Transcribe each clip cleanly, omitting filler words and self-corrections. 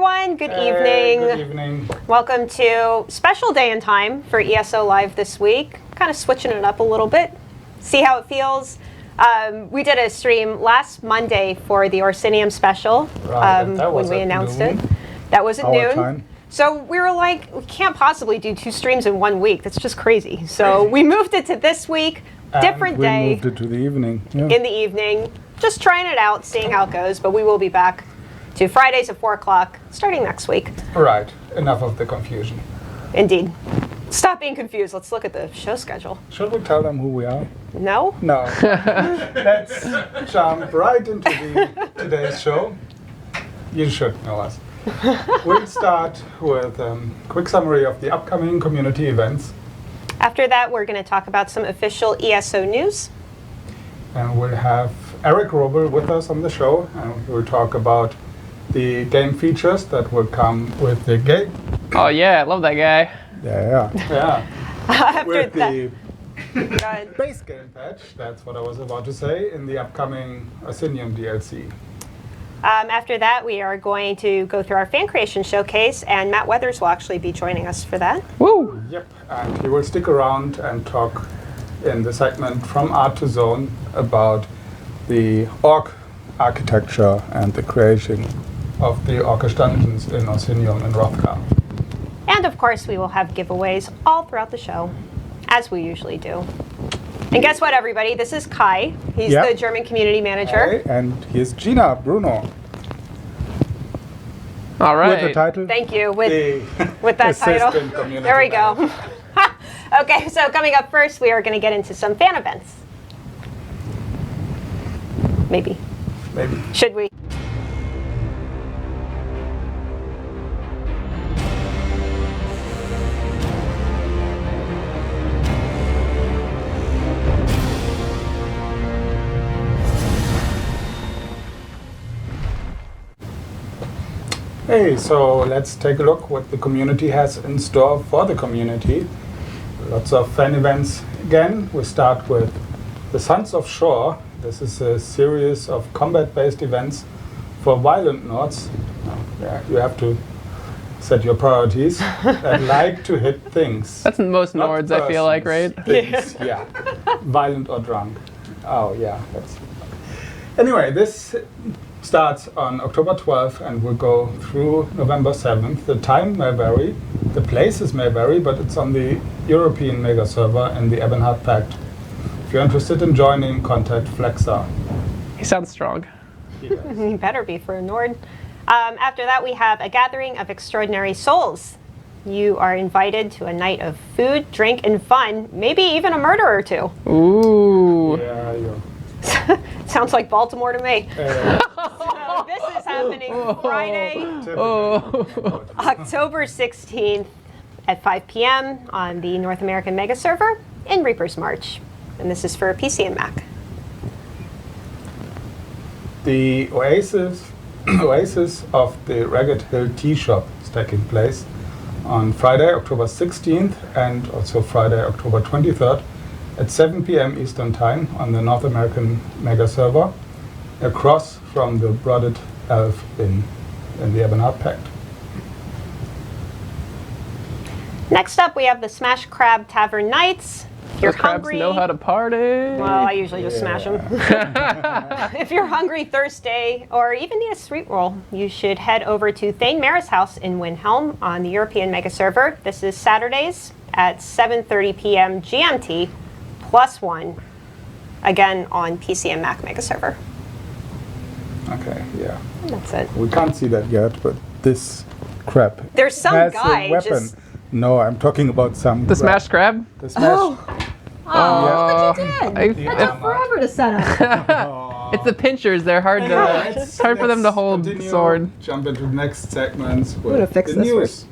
everyone. Good evening. Good evening. Welcome to special day and time for ESO Live this week. Kind of switching it up a little bit. See how it feels. We did a stream last Monday for the Orsinium special when we announced it. That was at noon. Time. So we were like, we can't possibly do 2 streams in 1 week. That's just crazy. So we moved it to this week, different day. We moved it to the evening. Yeah. In the evening. Just trying it out, seeing how it goes. But we will be back to Fridays at 4 o'clock, starting next week. Right. Enough of the confusion. Indeed. Stop being confused. Let's look at the show schedule. Should we tell them who we are? No? No. Let's jump right into today's show. You should know us. We'll start with a quick summary of the upcoming community events. After that, we're going to talk about some official ESO news. And we'll have Eric Robel with us on the show, and we'll talk about the game features that will come with the game. Oh yeah, I love that guy. Yeah. After With that, the base game patch, that's what I was about to say, in the upcoming Orsinium DLC. after that, we are going to go through our fan creation showcase, and Matt Weathers will actually be joining us for that. Woo! Yep, and he will stick around and talk in the segment From Art to Zone about the orc architecture and the creation of the orcish dungeons in Orsinium and Rothgar. And of course, we will have giveaways all throughout the show, as we usually do. And guess what, everybody? This is Kai. He's the German community manager. Hey, and here's Gina Bruno. All right. With the title? Thank you. With that Assistant title. Community There we go. Manager. Okay, so coming up first, we are going to get into some fan events. Maybe. Should we? Hey, so let's take a look what the community has in store for the community. Lots of fan events again. We start with the Sons of Shore. This is a series of combat-based events for violent Nords. You have to set your priorities that like to hit things. That's most Not Nords, I feel like, right? Things, yeah. Violent or drunk. Oh, yeah. Anyway, this starts on October 12th and will go through November 7th. The time may vary, the places may vary, but it's on the European mega server in the Ebonheart Pact. If you're interested in joining, contact Flexa. He sounds strong. He better be for a Nord. After that, we have a gathering of extraordinary souls. You are invited to a night of food, drink, and fun, maybe even a murder or two. Ooh. Yeah. Sounds like Baltimore to me. So this is happening Friday, October 16th at 5 p.m. on the North American Mega Server in Reaper's March. And this is for PC and Mac. The Oasis of the Ragged Hill Tea Shop is taking place on Friday, October 16th and also Friday, October 23rd at 7 p.m. Eastern Time on the North American Mega Server across from the Brooded Elf in the Ebonheart Pact. Next up, we have the Smash Crab Tavern Nights. If you're Those crabs hungry, know how to party. well, I usually just smash them. If you're hungry, thirsty, or even need a sweet roll, you should head over to Thane Maris House in Windhelm on the European Mega Server. This is Saturdays at 7:30 p.m. GMT +1, again on PC and Mac Mega Server. Okay, yeah. And that's it. We can't see that yet, but this crab There's some has guy a weapon. just... No, I'm talking about some The smash crab? The smash. Oh, look what you did! That took armor. forever to set up. It's the pinchers. They're hard to. It's hard for them to hold the continue, sword. Jump into the next segments with gonna fix the this news.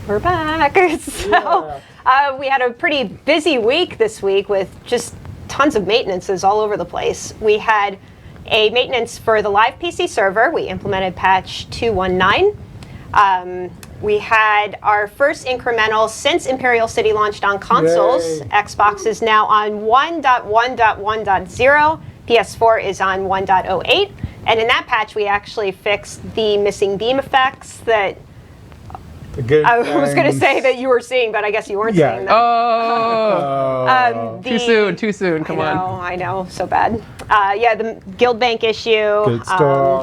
We're back. So we had a pretty busy week this week with just tons of maintenances all over the place. We had A maintenance for the live PC server. We implemented patch 219. We had our first incremental since Imperial City launched on consoles. Yay. Xbox is now on 1.1.1.0. PS4 is on 1.08. And in that patch, we actually fixed the missing beam effects that I was going to say that you were seeing, but I guess you weren't seeing them. Oh, too soon. Come on. I know, so bad. Yeah, the Guild Bank issue,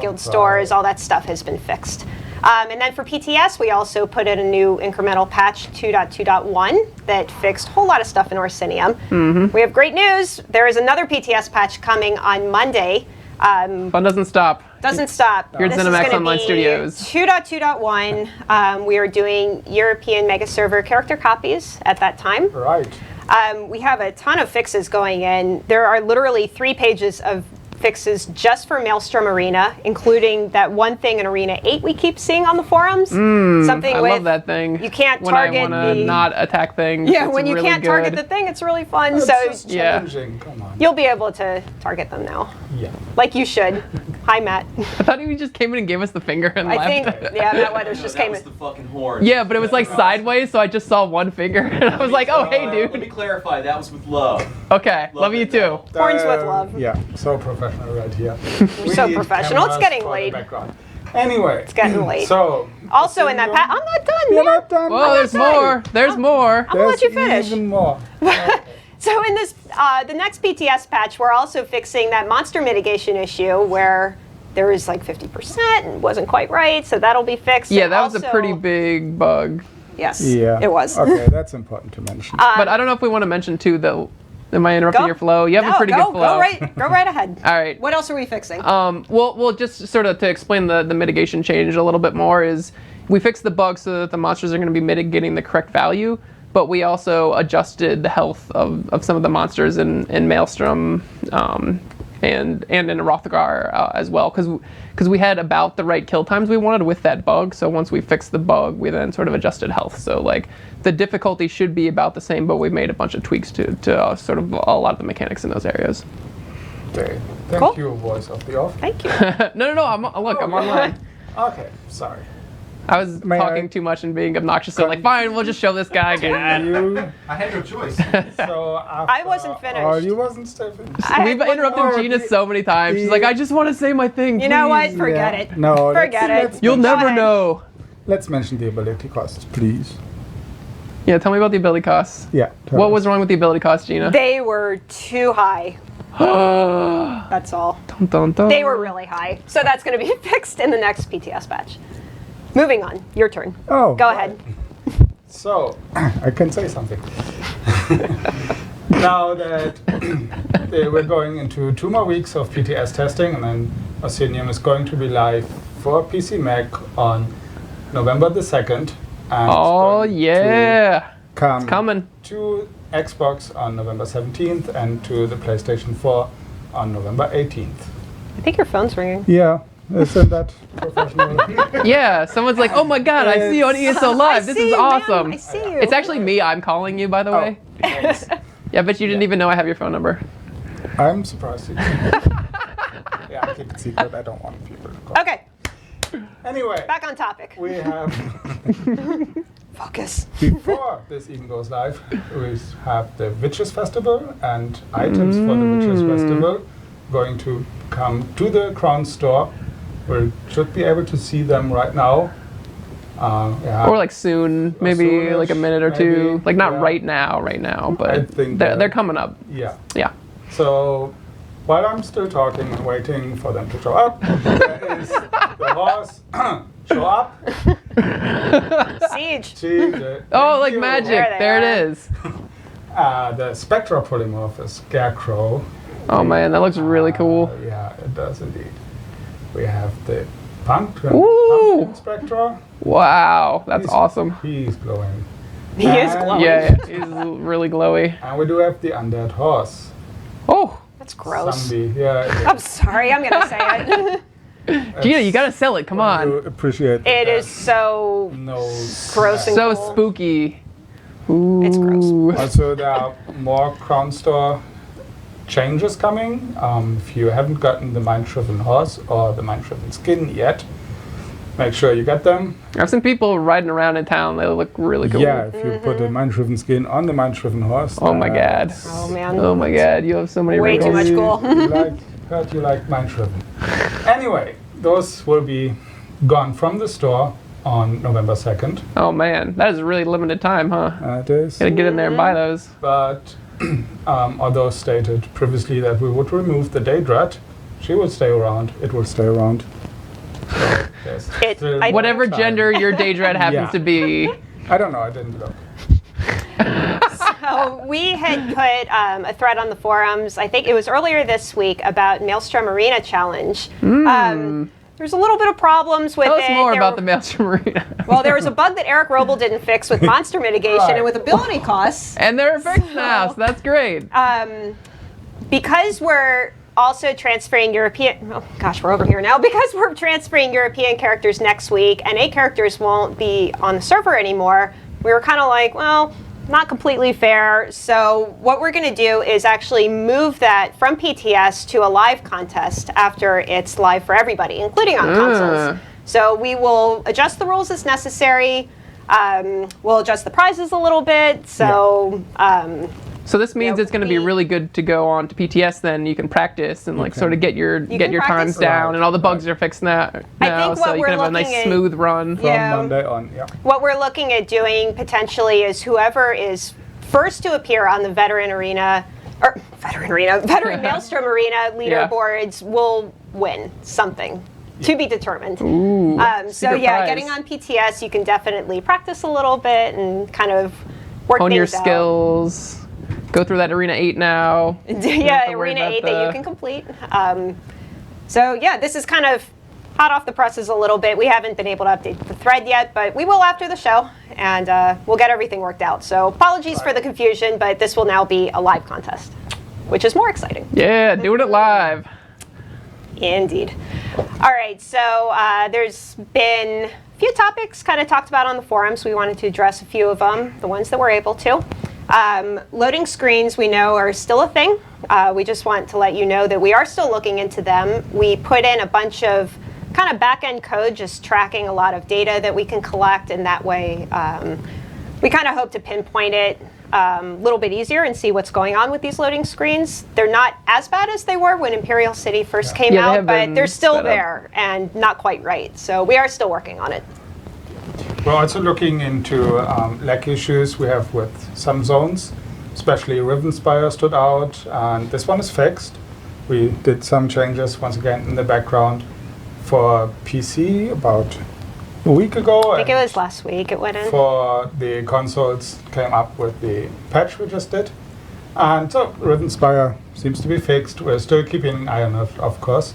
Guild Stores, all that stuff has been fixed. And then for PTS, we also put in a new incremental patch 2.2.1 that fixed a whole lot of stuff in Orsinium. We have great news. There is another PTS patch coming on Monday. Fun doesn't stop. Doesn't stop. Here at ZeniMax Online Studios. 2.2.1. We are doing European Mega Server character copies at that time. Right. We have a ton of fixes going in. There are literally 3 pages of fixes just for Maelstrom Arena, including that one thing in Arena 8 we keep seeing on the forums. Something I with love that thing. you can't when target I want to not attack things. Yeah, it's when you really can't target the good. thing, it's really fun. It's So just challenging. Come on. you'll be able to target them now, Yeah. like you should. Hi, Matt. I thought he just came in and gave us the finger and I left. think Matt Weathers just that came was in. the fucking horn. Yeah, but it was like sideways, so I just saw one finger, and I was like, "Oh, hey, Let me dude." clarify, that was with love. Okay, love you it too. now. Horns with love. Yeah, so professional right here. We're so professional. It's getting late. Anyway. It's getting late. So. Also in that I'm not done, You're man. not done. Whoa, there's more. There's more. I'll let you finish. Even more. So in this, the next PTS patch, we're also fixing that monster mitigation issue where there was like 50% and wasn't quite right, so that'll be fixed. Yeah, And that was a also- pretty big bug. Yes, Yeah. it was. Okay, that's important to mention. But I don't know if we want to mention too, though. Am I interrupting Go. your flow? You have a pretty good flow. Go right ahead. All right. What else are we fixing? Well, just sort of to explain the mitigation change a little bit more is we fixed the bug so that the monsters are going to be mitigating the correct value, but we also adjusted the health of some of the monsters in Maelstrom and in Rothagar as well, because we had about the right kill times we wanted with that bug. So once we fixed the bug, we then sort of adjusted health. So like the difficulty should be about the same, but we made a bunch of tweaks to sort of a lot of the mechanics in those areas. Okay. Cool. Thank you, voice of the off. Thank you. No, I'm online. Okay, sorry. I was May talking I- too much and being obnoxious, so like, fine, we'll just show this guy again. You, I had no choice. so after, I wasn't finished. Oh, you wasn't still finished. We've interrupted Gina so many times. She's like, I just want to say my thing. You know what? please." Forget Yeah. it. No, Forget let's- it. You'll Go never ahead. know. Let's mention the ability costs, please. Yeah, tell me about the ability costs. Yeah. tell What us. was wrong with the ability costs, Gina? They were too high. Dun, That's all. dun, dun. They were really high. So that's going to be fixed in the next PTS batch. Moving on. Your turn. Oh. Go ahead. So, I can say something. Now that we're going into 2 more weeks of PTS testing, and then Orsinium is going to be live for PC Mac on November the 2nd. And it's Oh, going to yeah. come Coming. to Xbox on November 17th and to the PlayStation 4 on November 18th. I think your phone's ringing. Yeah, isn't that professional? Yeah, someone's like, oh my god, I see you on ESO Live. This see is you, man. awesome. I see you. It's actually me. I'm calling you, by the way. Thanks. Yeah, but you didn't even know I have your phone number. I'm surprised. Yeah, I keep it secret. I don't want people to call. Okay, Anyway, back on topic. we have, Focus. before this even goes live, we have the Witches Festival and items for the Witches Festival going to come to the Crown store. We should be able to see them right now. Yeah. Or like soon, maybe soonish, like a minute or two. maybe, Like not yeah. right now, but I think they're coming up. Yeah. Yeah. So while I'm still talking and waiting for them to show up, there is the horse show up. Siege. Oh, like Thank you. magic. There they There are. it is. The Spectra polymorph is Scarecrow. Oh man, that looks really cool. Yeah, it does indeed. We have the Ooh. pumpkin Spectra. Wow, that's He's- awesome. He's glowing. He is And- glowing. Yeah, he's really glowy. And we do have the undead horse. Oh, That's gross. Zombie. Yeah. I'm sorry, I'm going to say it. Gina, you gotta sell it. Come I do on. appreciate It is so no gross and So cool. spooky. Ooh. It's gross. Also, there are more Crown Store changes coming. If you haven't gotten the mind-shriven horse or the mind-shriven skin yet, make sure you get them. I've seen people riding around in town. They look really cool. Yeah, if you put a mind-shriven skin on the mind-shriven horse. Oh my god. Oh man. Oh my god, you have so many Way too wrinkles. much cool. Heard you like mind-shriven. Anyway, those will be gone from the store on November 2nd. Oh man, that is a really limited time, huh? It is. Gotta get in there and buy those. But although stated previously that we would remove the Daedrat, she will stay around. It will stay around. So there's still more Whatever time. gender your Daedrat happens Yeah. to be. I don't know. I didn't look. So we had put a thread on the forums, I think it was earlier this week, about Maelstrom Arena Challenge. There's a little bit of problems with Tell it. us more There about were- the Maelstrom Arena. Well, there was a bug that Eric Roble didn't fix with monster mitigation Right. and with ability costs. And they're fixed now, so that's great. Because we're also transferring European, oh gosh, we're over here now. Because we're transferring European characters next week and 8 characters won't be on the server anymore, we were kind of like, well, not completely fair. So what we're going to do is actually move that from PTS to a live contest after it's live for everybody, including on consoles. So we will adjust the rules as necessary. We'll adjust the prizes a little bit. So So this means Yeah, it's going to be we- really good to go on to PTS. Then you can practice and like Okay. sort of get your can times practice. down, Right. and all the bugs are fixed now. think So what you we're can have a nice looking at- smooth run. From Yeah. Monday on, yeah. what we're looking at doing potentially is whoever is first to appear on the Veteran Maelstrom Arena leaderboards will win something. To be determined. Ooh, So secret yeah, prize. getting on PTS, you can definitely practice a little bit and kind of work Hone your things out. skills. Go through that Arena 8 now. Yeah, to worry Arena about 8 that you the- can complete. So yeah, this is kind of hot off the presses a little bit. We haven't been able to update the thread yet, but we will after the show, and we'll get everything worked out. So apologies for the confusion, but this will now be a live contest, which is more exciting. Yeah, doing it live. Indeed. All right, so there's been a few topics kind of talked about on the forums. We wanted to address a few of them, the ones that we're able to. Loading screens, we know, are still a thing. We just want to let you know that we are still looking into them. We put in a bunch of kind of back-end code just tracking a lot of data that we can collect, and that way we kind of hope to pinpoint it a little bit easier and see what's going on with these loading screens. They're not as bad as they were when Imperial City first came Yeah, they out, have but been they're still sped up. there and not quite right. So we are still working on it. We're also looking into lag issues we have with some zones, especially Rivenspire stood out, and this one is fixed. We did some changes once again in the background for PC about a week ago. I think it was last week it went in. For the consoles came up with the patch we just did. And so Rivenspire seems to be fixed. We're still keeping an eye on it, of course.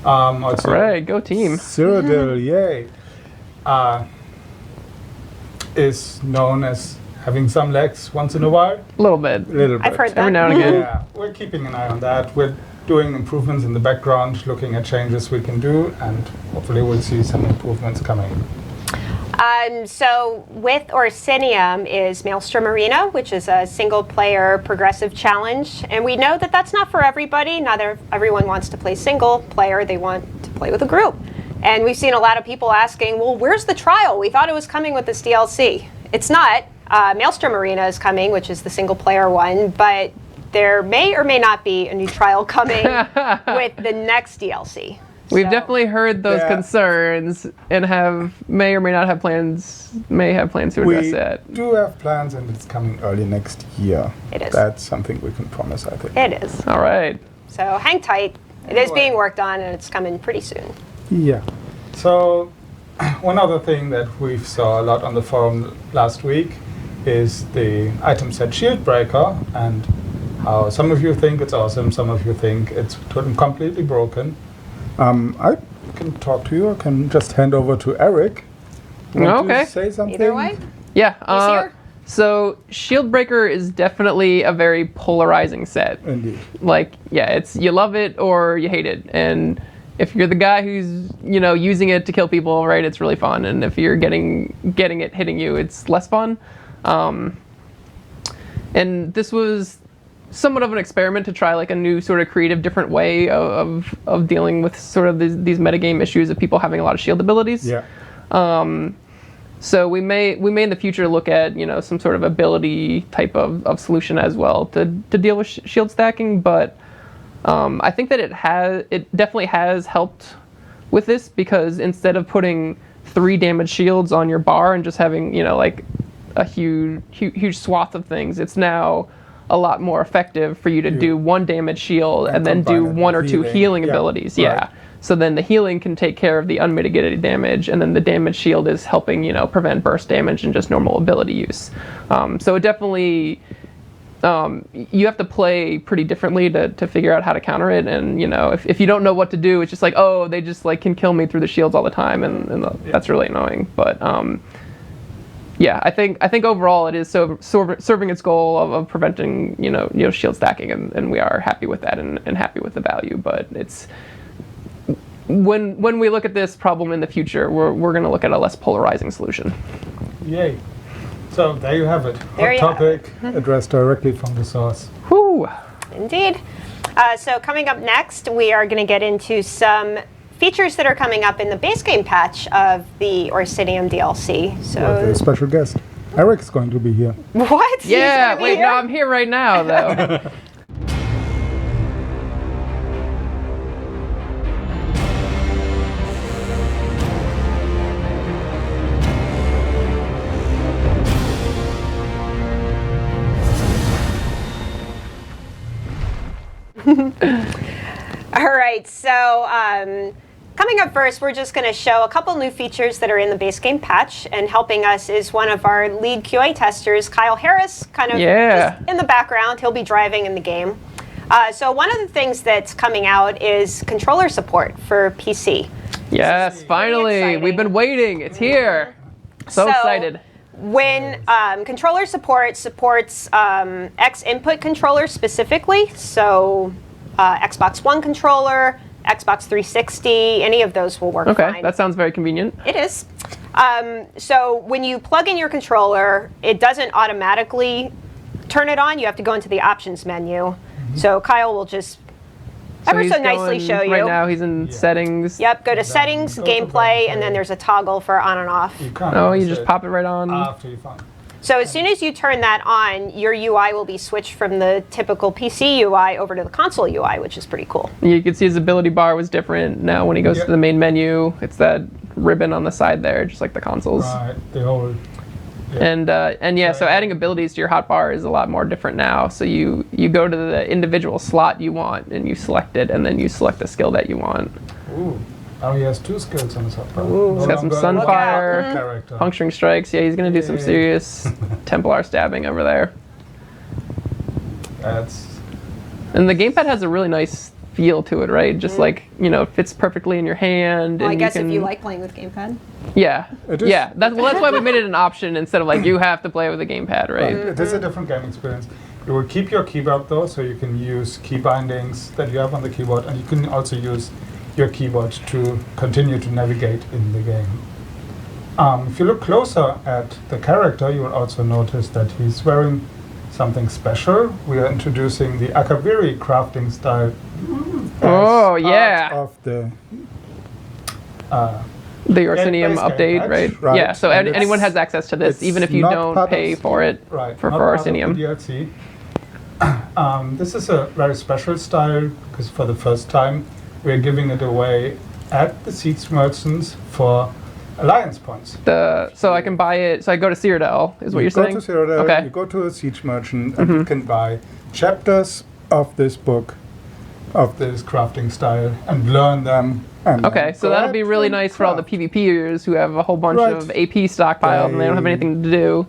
Also, Right, go team. Cyrodiil, yay, is known as having some lags once in a while. A little bit. A little bit. I've heard that. Every now and again. Yeah, we're keeping an eye on that. We're doing improvements in the background, looking at changes we can do, and hopefully we'll see some improvements coming. So with Orsinium is Maelstrom Arena, which is a single-player progressive challenge. And we know that that's not for everybody. Not everyone wants to play single player. They want to play with a group. And we've seen a lot of people asking, well, where's the trial? We thought it was coming with this DLC. It's not. Maelstrom Arena is coming, which is the single-player one, but there may or may not be a new trial coming with the next DLC. We've So- definitely heard those Yeah. concerns and may or may not have plans to address We that. do have plans, and it's coming early next year. It is. That's something we can promise, I think. It is. All right. So hang tight. It is being worked on, and it's coming pretty soon. Yeah. So, one other thing that we saw a lot on the forum last week is the item set Shield Breaker, and how some of you think it's awesome, some of you think it's completely broken. I can talk to you. I can just hand over to Eric. Want Okay. to say something? Either way. Yeah. Easier? So Shieldbreaker is definitely a very polarizing set. Indeed. Like, yeah, it's you love it or you hate it. And if you're the guy who's, using it to kill people, right, it's really fun. And if you're getting it hitting you, it's less fun. And this was somewhat of an experiment to try like a new sort of creative, different way of dealing with sort of these metagame issues of people having a lot of shield abilities. Yeah. So we may in the future look at some sort of ability type of solution as well to deal with shield stacking. But I think that it definitely has helped with this, because instead of putting 3 damage shields on your bar and just having like a huge swath of things, it's now a lot more effective for you to do 1 damage shield and then do combine it 1 or with 2 healing Yeah, abilities. right. Yeah. So then the healing can take care of the unmitigated damage, and then the damage shield is helping prevent burst damage and just normal ability use. So it definitely you have to play pretty differently to figure out how to counter it. And if you don't know what to do, it's just like, oh, they just like can kill me through the shields all the time, and that's really annoying. But yeah, I think overall it is serving its goal of preventing shield stacking, and we are happy with that and happy with the value. But it's when we look at this problem in the future, we're going to look at a less polarizing solution. Yay. So there you have it. There Hot you have topic addressed directly from the source. Whew. Indeed. So coming up next, we are going to get into some features that are coming up in the base game patch of the Orsinium DLC. With So a special guest. Eric's going to be here. what? Yeah, He's gonna be wait, here? no, I'm here right now, though. All right, so coming up first, we're just going to show a couple new features that are in the base game patch, and helping us is one of our lead QA testers, Kyle Harris, kind of just in the background. He'll be driving in the game. So one of the things that's coming out is controller support for PC. Yes, finally, exciting. we've been waiting. It's here. So excited. When controller support supports X input controllers specifically, so Xbox One controller, Xbox 360, any of those will work Okay, fine. that sounds very convenient. It is. So when you plug in your controller, it doesn't automatically turn it on. You have to go into the options menu. So Kyle will just ever he's so nicely going- show you. Right now, he's in settings. Yep, go to settings, go to gameplay, and gameplay. then there's a toggle for on and off. You can't Oh, you use just it pop it right on. after you found. So as soon as you turn that on, your UI will be switched from the typical PC UI over to the console UI, which is pretty cool. You can see his ability bar was different. Now when he goes Yep. to the main menu, it's that ribbon on the side there, just like the consoles. Right, the whole. And yeah, so adding abilities to your hotbar is a lot more different now. So you go to the individual slot you want, and you select it, and then you select the skill that you want. Ooh. Now he has 2 skills on his hotbar. He's got some Sunfire, character. puncturing strikes. Yeah, he's gonna do some Yay. serious Templar stabbing over there. That's And the gamepad has a really nice feel to it, right? Just like it fits perfectly in your hand. Well, I and guess can, if you like playing with gamepad. Yeah, It is- yeah. That's why we made it an option instead of like you have to play with a gamepad, right? It is a different game experience. You will keep your keyboard though, so you can use key bindings that you have on the keyboard, and you can also use your keyboard to continue to navigate in the game. If you look closer at the character, you will also notice that he's wearing something special. We are introducing the Akaviri crafting style. as Oh, part yeah. Of the The Orsinium base game update, patch, right? right. Yeah. So And anyone it's- has access to this, it's even if you not don't part of pay for it right, for not part of the Orsinium. DLC. This is a very special style because for the first time we're giving it away at the Siege Merchants for Alliance points. So I can buy it. So I go to Cyrodiil, is what you're saying? Go to Cyrodiil, Okay. you go to a Siege Merchant, and you can buy chapters of this book, of this crafting style, and learn them. And Okay, then so go that'll ahead be really and nice for all the craft. PvPers who have a whole bunch Right. of AP stockpiled and they don't have anything to do.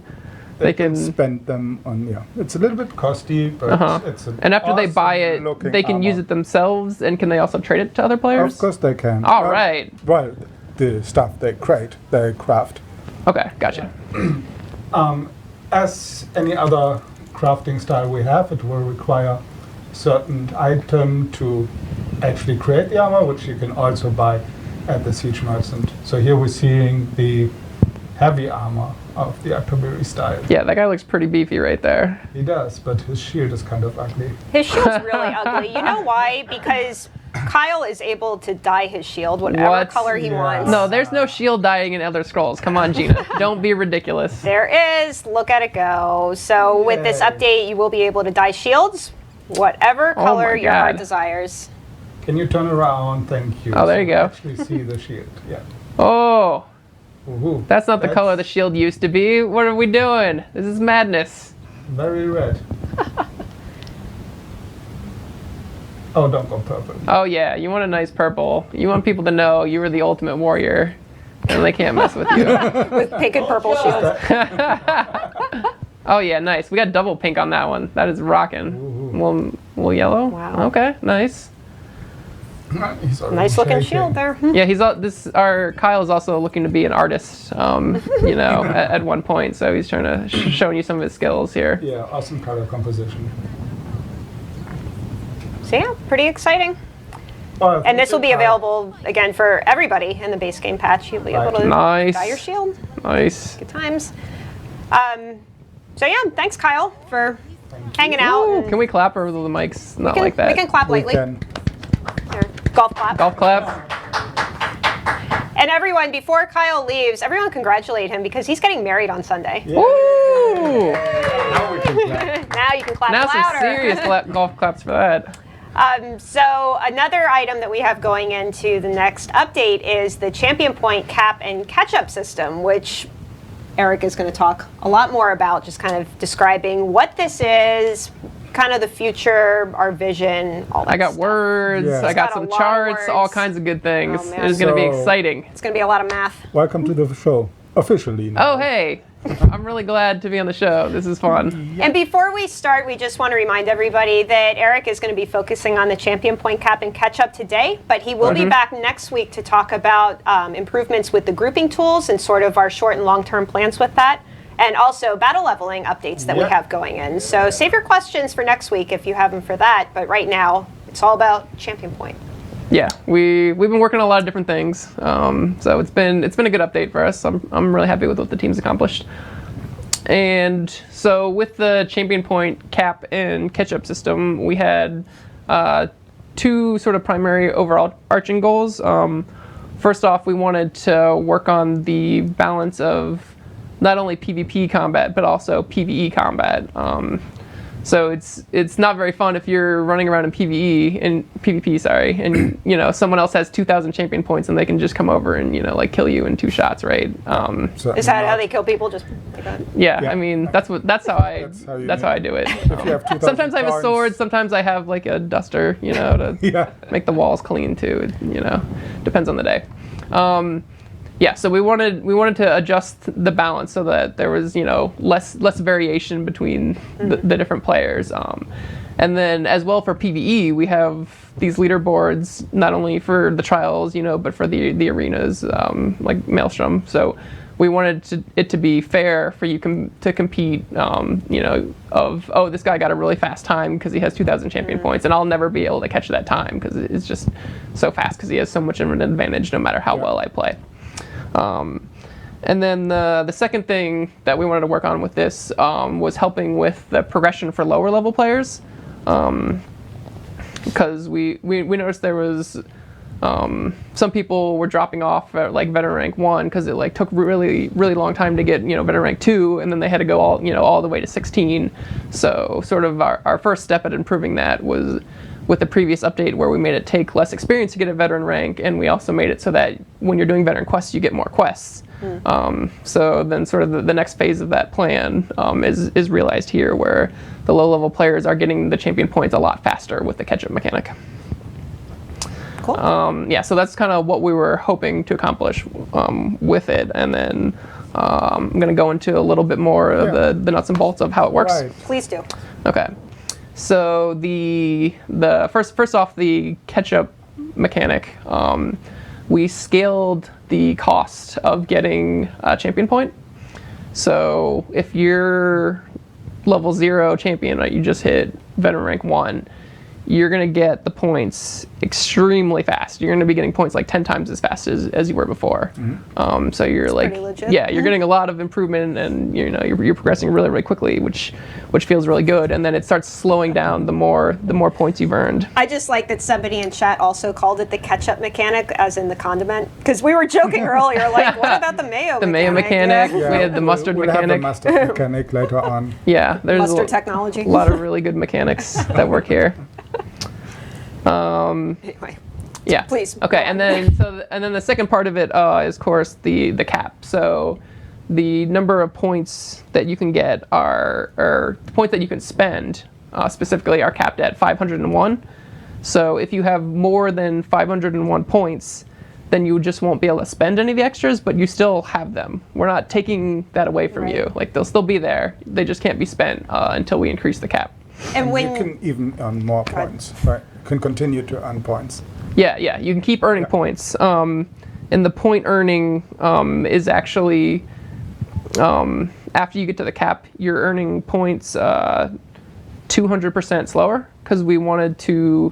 They can spend them on, it's a little bit costly, but it's an And after they buy it, awesome-looking they can use armor. it themselves, and can they also trade it to other players? Of course they can. All right. Well, the stuff they craft. Okay, gotcha. As any other crafting style we have, it will require certain item to actually create the armor, which you can also buy at the Siege Merchant. So here we're seeing the heavy armor of the artillery style. Yeah, that guy looks pretty beefy right there. He does, but his shield is kind of ugly. His shield's really ugly. You know why? Because Kyle is able to dye his shield whatever What? color he Yeah. wants. No, there's no shield dyeing in Elder Scrolls. Come on, Gina. Don't be ridiculous. There is. Look at it go. So with this Yay. update, you will be able to dye shields whatever Oh color my your heart God. desires. Can you turn around? Thank you. Oh, there So you go. Actually see the shield. Yeah. Oh, Woohoo. that's not the color the shield used to be. What are we doing? This is madness. Very red. Oh, don't go purple. Oh yeah, you want a nice purple. You want people to know you were the ultimate warrior, and they can't mess with you. With pink and purple shields. Oh yeah, nice. We got double pink on that one. That is rocking. Well, yellow. Wow. Okay, nice. He's already Nice looking shaking. shield there. Yeah, our Kyle is also looking to be an artist. You know, at one point, so he's trying to showing you some of his skills here. Yeah, awesome color composition. So yeah, pretty exciting. Oh, And this will be available again for everybody in the base game patch. You'll be able to Nice. dye your shield. Nice. Good times. So yeah, thanks Kyle for hanging out. Ooh, and can we clap over the mics? Not we can, like that. We can clap We lightly. can. Here, golf clap. Golf clap. And everyone, before Kyle leaves, everyone congratulate him because he's getting married on Sunday. Yeah. Woo! Now we can clap. Now you can clap Now some louder. serious golf claps for that. So another item that we have going into the next update is the Champion Point cap and catch-up system, which Eric is going to talk a lot more about, just kind of describing what this is, kind of the future, our vision, all that I got stuff. words. Yeah. I got It's got a some lot of charts, all words. kinds of good things. Oh, man. It is going to be So- exciting. It's going to be a lot of math. Welcome to the show, officially. Now. Oh, hey. I'm really glad to be on the show. This is fun. And before we start, we just want to remind everybody that Eric is going to be focusing on the Champion Point cap and catch up today, but he will be back next week to talk about improvements with the grouping tools and sort of our short and long-term plans with that, and also battle leveling updates that we Yep. have going in. So save your questions for next week if you have them for that, but right now it's all about Champion Point. Yeah, we've been working on a lot of different things. So it's been a good update for us. I'm really happy with what the team's accomplished. And so with the Champion Point cap and catch-up system, we had two sort of primary overall arching goals. First off, we wanted to work on the balance of not only PvP combat but also PvE combat. So it's not very fun if you're running around in PvP, sorry, and you know someone else has 2,000 champion points and they can just come over and like kill you in 2 shots, right? Certainly Is that how not. they kill people? Just like that? Yeah, Yeah. I mean that's how I That's how you do it. If you have 2,000 Sometimes I have a points- sword, sometimes I have like a duster, to Yeah. make the walls clean too. Depends on the day. Yeah, so we wanted to adjust the balance so that there was less variation between the different players, and then as well for PvE we have these leaderboards not only for the trials but for the arenas like Maelstrom. So we wanted it to be fair for you to compete. This guy got a really fast time because he has 2,000 champion points, and I'll never be able to catch that time because it's just so fast because he has so much of an advantage no matter how well I play. And then the second thing that we wanted to work on with this was helping with the progression for lower level players, because we noticed there was some people were dropping off at like veteran rank 1 because it like took really long time to get veteran rank 2, and then they had to go all the way to 16. So sort of our first step at improving that was with the previous update where we made it take less experience to get a veteran rank, and we also made it so that when you're doing veteran quests you get more quests. So then sort of the next phase of that plan is realized here, where the low level players are getting the champion points a lot faster with the catch-up mechanic. Cool. Yeah, so that's kind of what we were hoping to accomplish with it, and then I'm going to go into a little bit more of the nuts and bolts of how it works. Right. Please do. Okay, so the first off, the catch-up mechanic, we scaled the cost of getting a champion point. So if you're level 0 champion, right, you just hit veteran rank 1, you're going to get the points extremely fast. You're going to be getting points like 10 times as fast as you were before. So you're like, pretty legit. yeah, you're getting a lot of improvement, and you're progressing really, really quickly, which feels really good. And then it starts slowing down the more points you've earned. I just like that somebody in chat also called it the ketchup mechanic, as in the condiment. Because we were joking earlier, like, what about the mayo The mechanic? mayo mechanic. Yeah. We had the mustard we'll have the mechanic. mustard mechanic later on. Yeah, there's Mustard technology. a lot of really good mechanics that work here. Anyway. Yeah. Please. Okay, and then the second part of it is, of course, the cap. So the number of points that you can get or the points that you can spend specifically are capped at 501. So if you have more than 501 points, then you just won't be able to spend any of the extras, but you still have them. We're not taking that away from you. Like, they'll still be there. They just can't be spent until we increase the cap. And You when can even earn more points, right? Can continue to earn points. Yeah, you can keep earning points. And the point earning is actually, after you get to the cap, you're earning points 200% slower, because we wanted to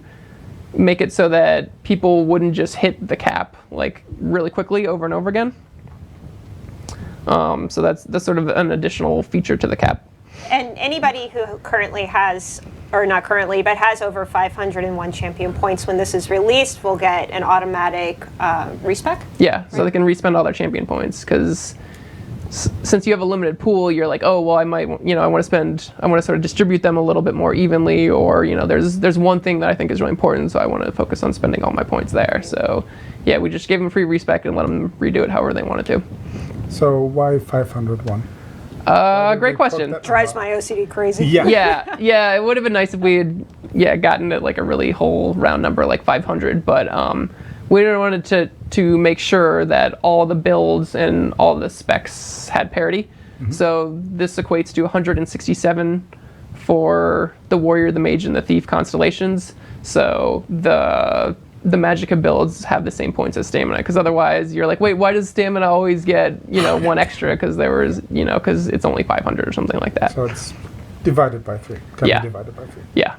make it so that people wouldn't just hit the cap like really quickly over and over again. So that's sort of an additional feature to the cap. And anybody who currently has, or not currently, but has over 501 champion points, when this is released, will get an automatic respec. Yeah, so they can respend all their champion points, because since you have a limited pool, you're like, oh, well, I might, I want to sort of distribute them a little bit more evenly, or, there's one thing that I think is really important, so I want to focus on spending all my points there. So, yeah, we just gave them free respec and let them redo it however they wanted to. So why 501? Great question. Drives my OCD crazy. Yeah. Yeah, it would have been nice if we had, gotten it like a really whole round number, like 500, but we wanted to make sure that all the builds and all the specs had parity. So this equates to 167 for the warrior, the mage, and the thief constellations. So the Magicka builds have the same points as stamina, because otherwise you're like, wait, why does stamina always get one extra? Because because it's only 500 or something like that. So it's divided by 3. Can Yeah. be divided by 3. Yeah.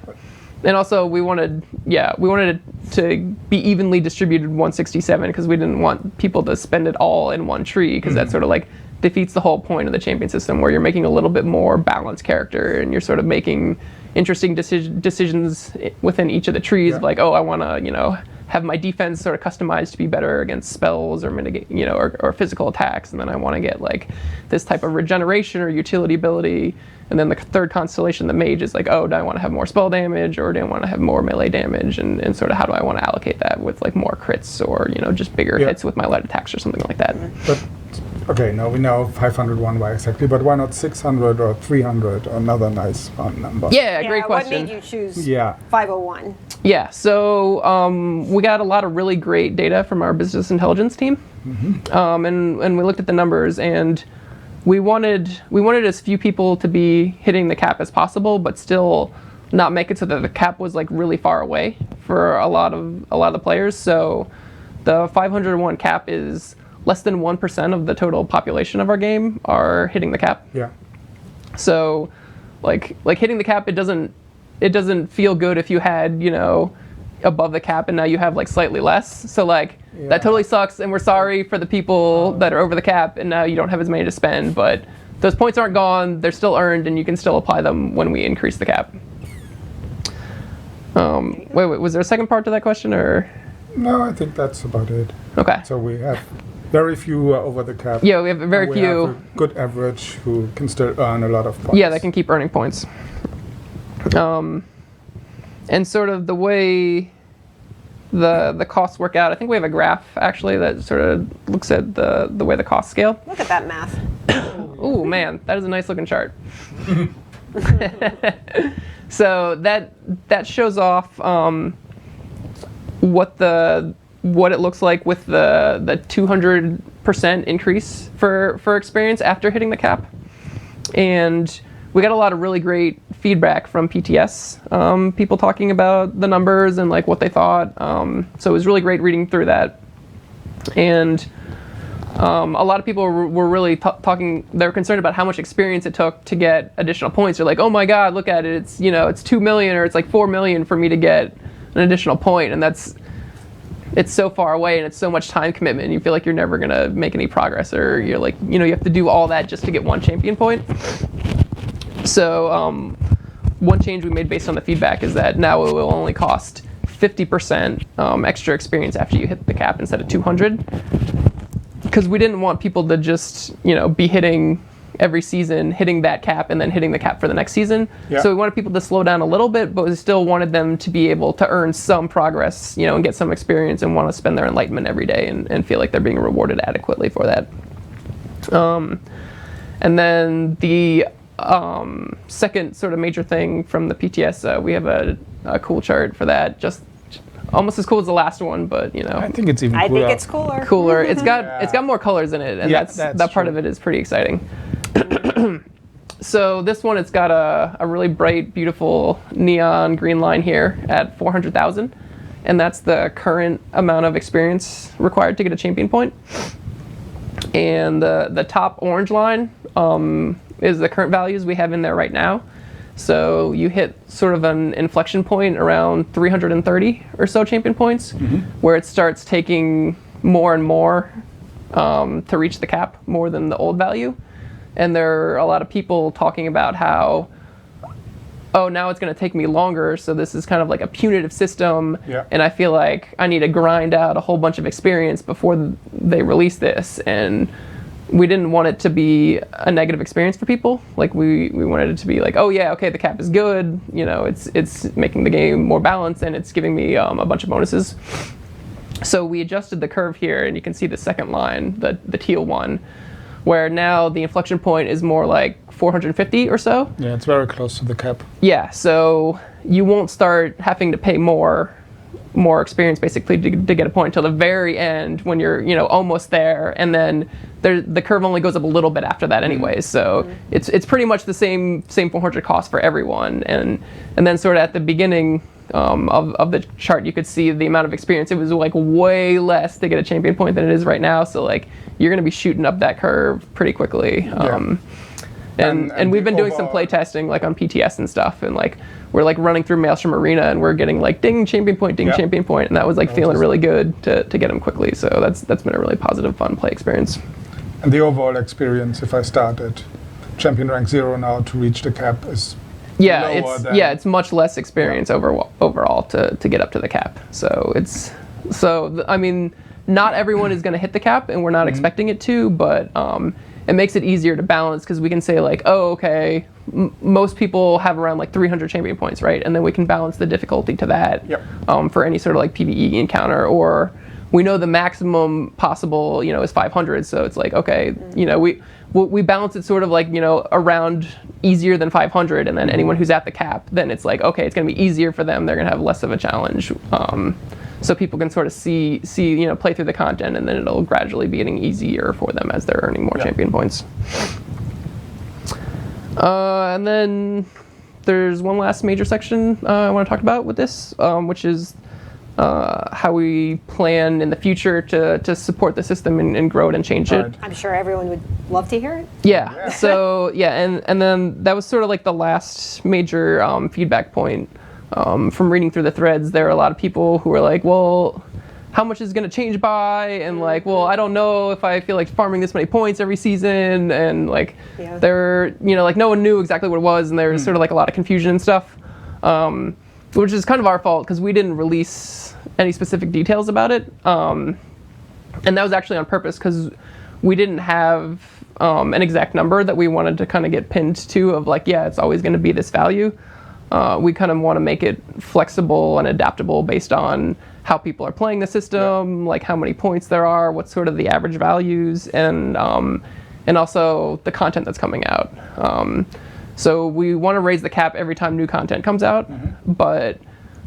And also we wanted it to be evenly distributed 167, because we didn't want people to spend it all in one tree, because that sort of like defeats the whole point of the champion system, where you're making a little bit more balanced character and you're sort of making interesting decisions within each of the trees. Yeah. Like, oh, I want to have my defense sort of customized to be better against spells or mitigate or physical attacks, and then I want to get like this type of regeneration or utility ability. And then the third constellation, the mage, is like, oh, do I want to have more spell damage, or do I want to have more melee damage, and sort of how do I want to allocate that with like more crits, or just bigger hits with my light attacks or something like that. But okay, now we know 501 why exactly, but why not 600 or 300 or another nice round number? Yeah, great question. What made you choose Yeah. 501? Yeah, so we got a lot of really great data from our business intelligence team, and we looked at the numbers, and we wanted as few people to be hitting the cap as possible, but still not make it so that the cap was like really far away for a lot of the players. So the 501 cap is less than 1% of the total population of our game are hitting the cap. Yeah. So like hitting the cap, it doesn't feel good if you had, above the cap and now you have like slightly less. So like that totally sucks, and we're sorry for the people that are over the cap and now you don't have as many to spend, but those points aren't gone, they're still earned, and you can still apply them when we increase the cap. Wait, was there a second part to that question, or? No, I think that's about it. Okay. So we have very few who are over the cap. Yeah, we have very and few. We have a good average who can still earn a lot of points. Yeah, they can keep earning points. And sort of the way the costs work out, I think we have a graph actually that sort of looks at the way the costs scale. Look at that math. Ooh, man, that is a nice looking chart. So that shows off what it looks like with the 200% increase for experience after hitting the cap. And we got a lot of really great feedback from PTS, people talking about the numbers and like what they thought. So it was really great reading through that. And a lot of people were really talking. They were concerned about how much experience it took to get additional points. They're like, "Oh my God, look at it! It's 2 million or it's like 4 million for me to get an additional point," and it's so far away and it's so much time commitment. And you feel like you're never gonna make any progress, or you're like, you have to do all that just to get one champion point. So one change we made based on the feedback is that now it will only cost 50% extra experience after you hit the cap instead of 200. Because we didn't want people to just, be hitting every season, hitting that cap and then hitting the cap for the next season. Yeah. So we wanted people to slow down a little bit, but we still wanted them to be able to earn some progress, and get some experience and want to spend their enlightenment every day and feel like they're being rewarded adequately for that. And then the second sort of major thing from the PTS, we have a cool chart for that, just almost as cool as the last one, but I think it's even I cooler. think it's cooler. cooler. It's got more colors in it, and Yeah, that's that part true. of it is pretty exciting. So this one, it's got a really bright, beautiful neon green line here at 400,000, and that's the current amount of experience required to get a champion point. And the top orange line is the current values we have in there right now. So you hit sort of an inflection point around 330 or so champion points, where it starts taking more and more to reach the cap, more than the old value. And there are a lot of people talking about how, oh, now it's going to take me longer, so this is kind of like a punitive system, and I feel like I need to grind out a whole bunch of experience before they release this. And we didn't want it to be a negative experience for people. Like we wanted it to be like, oh yeah, okay, the cap is good. It's making the game more balanced and it's giving me a bunch of bonuses. So we adjusted the curve here, and you can see the second line, the teal one, where now the inflection point is more like 450 or so. Yeah, it's very close to the cap. Yeah, so you won't start having to pay more experience basically to get a point until the very end, when you're almost there, and then the curve only goes up a little bit after that anyways. So it's pretty much the same 400 cost for everyone, and then sort of at the beginning of the chart, you could see the amount of experience. It was like way less to get a champion point than it is right now. So like you're going to be shooting up that curve pretty quickly. And we've been doing some play testing like on PTS and stuff, and like we're like running through Maelstrom Arena, and we're getting like ding champion point, ding champion point, and that was like feeling really good to get them quickly. So that's been a really positive, fun play experience. And the overall experience, if I start at champion rank 0 now to reach the cap, is lower than... it's much less experience overall to get up to the cap. I mean, not everyone is going to hit the cap, and we're not expecting it to, but it makes it easier to balance, because we can say like, oh, okay, most people have around like 300 champion points, right? And then we can balance the difficulty to that for any sort of like PvE encounter, or we know the maximum possible, is 500. So it's like, okay, we balance it sort of like, around easier than 500, and then anyone who's at the cap, then it's like, okay, it's going to be easier for them. They're going to have less of a challenge. So people can sort of see, play through the content, and then it'll gradually be getting easier for them as they're earning more champion points. And then there's one last major section I want to talk about with this, which is how we plan in the future to support the system and grow it and change it. I'm sure everyone would love to hear it. Yeah. So and then that was sort of like the last major feedback point. From reading through the threads, there are a lot of people who are like, well, how much is it going to change by? And like, well, I don't know if I feel like farming this many points every season. And like, there, like no one knew exactly what it was. And there was sort of like a lot of confusion and stuff, which is kind of our fault, because we didn't release any specific details about it. And that was actually on purpose, because we didn't have an exact number that we wanted to kind of get pinned to of like, yeah, it's always going to be this value. We kind of want to make it flexible and adaptable based on how people are playing the system, like how many points there are, what's sort of the average values, and also the content that's coming out. So we want to raise the cap every time new content comes out, but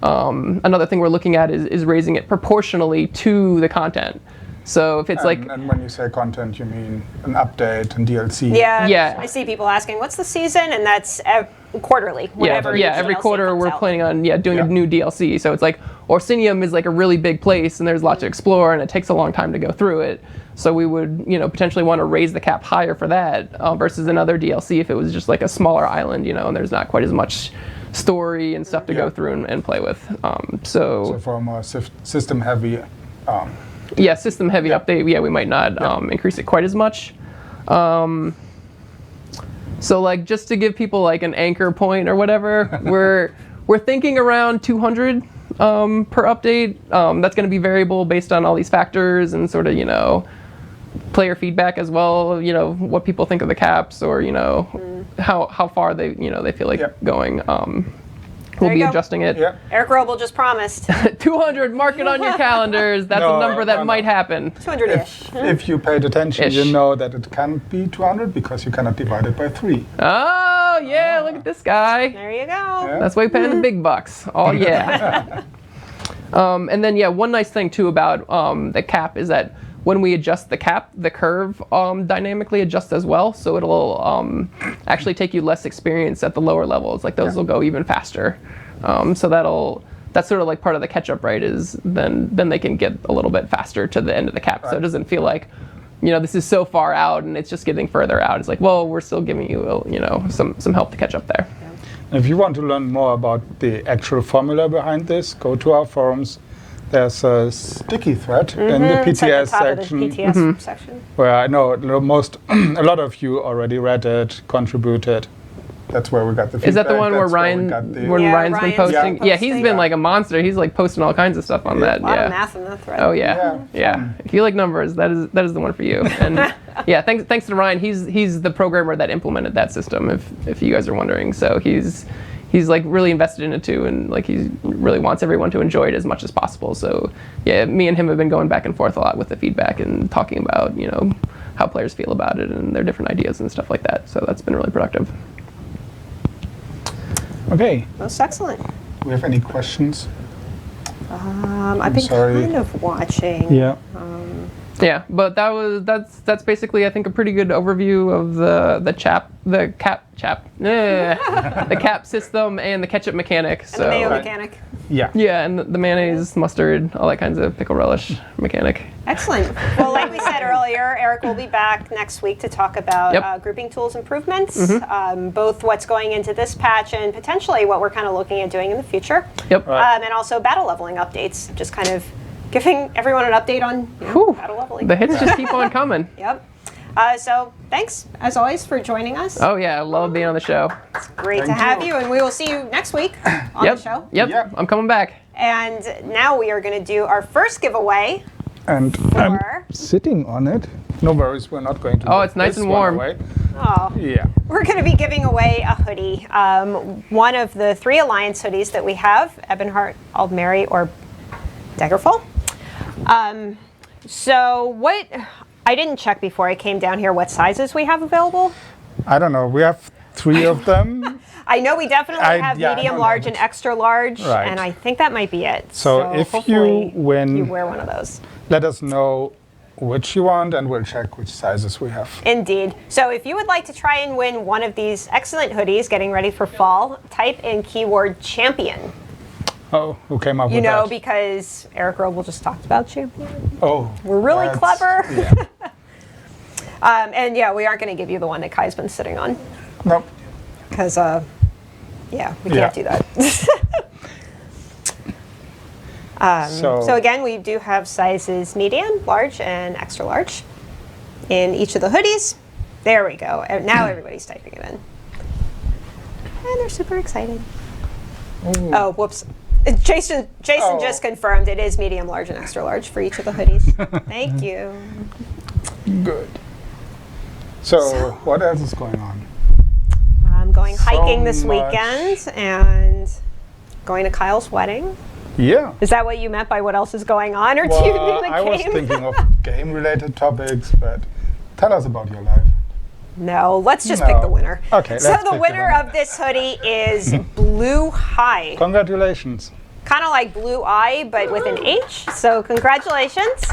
another thing we're looking at is raising it proportionally to the content. So if it's And when you say content, you mean an update and DLC? Yeah. I see people asking, what's the season? And that's quarterly. Every quarter we're planning on doing a new DLC. So it's like Orsinium is like a really big place, and there's lots to explore, and it takes a long time to go through it. So we would, potentially want to raise the cap higher for that versus another DLC if it was just like a smaller island, and there's not quite as much story and stuff to go through and play with. So for a more system heavy. System heavy update. Yeah, we might not increase it quite as much. So like just to give people like an anchor point or whatever, we're thinking around 200 per update. That's going to be variable based on all these factors and sort of player feedback as well. What people think of the caps or how far they they feel like going. We'll be adjusting it. Yeah. Eric Roble just promised 200. Mark it on your calendars. That's a number that might happen. 200-ish. If you paid attention, you know that it can't be 200 because you cannot divide it by 3. Oh yeah! Look at this guy. There you go. Yeah. That's why you're paying the big bucks. Oh yeah. And then one nice thing too about the cap is that when we adjust the cap, the curve dynamically adjusts as well. So it'll actually take you less experience at the lower levels. Like those will go even faster. So that's sort of like part of the catch up, right? Is then they can get a little bit faster to the end of the cap. Right. So it doesn't feel like, this is so far out and it's just getting further out. It's like, well, we're still giving you, some help to catch up there. If you want to learn more about the actual formula behind this, go to our forums. There's a sticky thread in the PTS section, of the PTS section, where I know a lot of you already read it, contributed. That's where we got the feedback. Is that the one where Ryan's been posting? Yeah, he's been like a monster. He's like posting all kinds of stuff on that. A lot of math in that thread. Oh yeah. If you like numbers, that is the one for you. And thanks to Ryan. He's the programmer that implemented that system. If you guys are wondering, so he's like really invested in it too, and like he really wants everyone to enjoy it as much as possible. So yeah, me and him have been going back and forth a lot with the feedback and talking about how players feel about it and their different ideas and stuff like that. So that's been really productive. Okay. Most excellent. Do we have any questions? I've been kind of watching. Yeah. Yeah, but that's basically I think a pretty good overview of the cap system and the ketchup mechanic. And the mayo mechanic. Yeah. Yeah, and the mayonnaise, mustard, all that kinds of pickle relish mechanic. Excellent. Well, like we said earlier, Eric will be back next week to talk about grouping tools improvements, both what's going into this patch and potentially what we're kind of looking at doing in the future. Yep. And also battle leveling updates, just kind of giving everyone an update on battle leveling. The hits just keep on coming. Yep. So thanks, as always, for joining us. Oh, yeah. I love being on the show. It's great to have you, and we will see you next week on the show. Yep. I'm coming back. And now we are going to do our first giveaway. And I'm sitting on it. No worries, we're not going to. Oh, it's nice and warm. Oh. Yeah. We're going to be giving away a hoodie. One of the 3 Alliance hoodies that we have, Ebonheart, Aldmeri, or Daggerfall. So what, I didn't check before I came down here what sizes we have available. I don't know, we have 3 of them. I know we definitely have medium, large, and extra large, and I think that might be it. So if you win, you wear one of those. Let us know which you want and we'll check which sizes we have. Indeed. So if you would like to try and win one of these excellent hoodies getting ready for fall, type in keyword champion. Oh, who came up with that? You know, because Eric Roble just talked about champion. Oh. We're really clever. Yeah. And yeah, we aren't going to give you the one that Kai's been sitting on. Nope. Because, we can't do that. So again, we do have sizes medium, large, and extra large in each of the hoodies. There we go. And now everybody's typing it in. And they're super excited. Ooh. Oh, whoops. Jason just confirmed it is medium, large, and extra large for each of the hoodies. Thank you. Good. So what else is going on? I'm going hiking this weekend and going to Kyle's wedding. Yeah. Is that what you meant by what else is going on, or do you mean the game? I was thinking of game-related topics, but tell us about your life. No, let's just pick the winner. Okay. So the winner of this hoodie is Blue High. Congratulations. Kind of like Blue Eye, but with an H. So congratulations.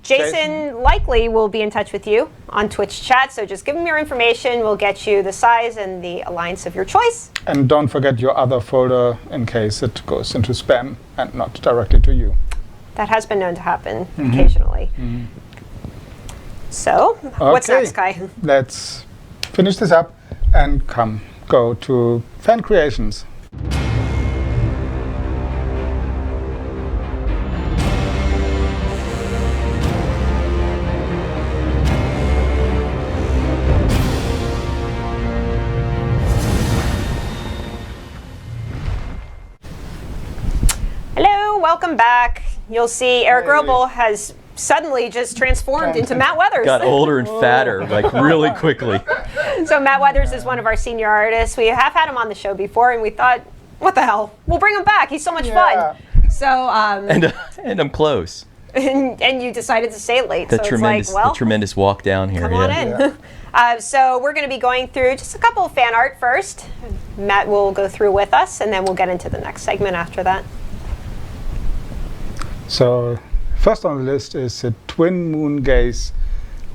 Jason likely will be in touch with you on Twitch chat. So just give him your information. We'll get you the size and the alliance of your choice. And don't forget your other folder in case it goes into spam and not directly to you. That has been known to happen occasionally. So, what's Okay. next, Kai? Let's finish this up and go to fan creations. Hello, welcome back. You'll see Eric Hey. Grobel has suddenly just transformed into Matt Weathers. Got older and fatter, like really quickly. So Matt Weathers is one of our senior artists. We have had him on the show before, and we thought, what the hell? We'll bring him back. He's so much Yeah. fun. So, And I'm close. and you decided to stay late. The so tremendous, it's like, well, the tremendous walk down here. come on yeah. in. So we're going to be going through just a couple of fan art first. Matt will go through with us, and then we'll get into the next segment after that. So first on the list is a twin moon gaze.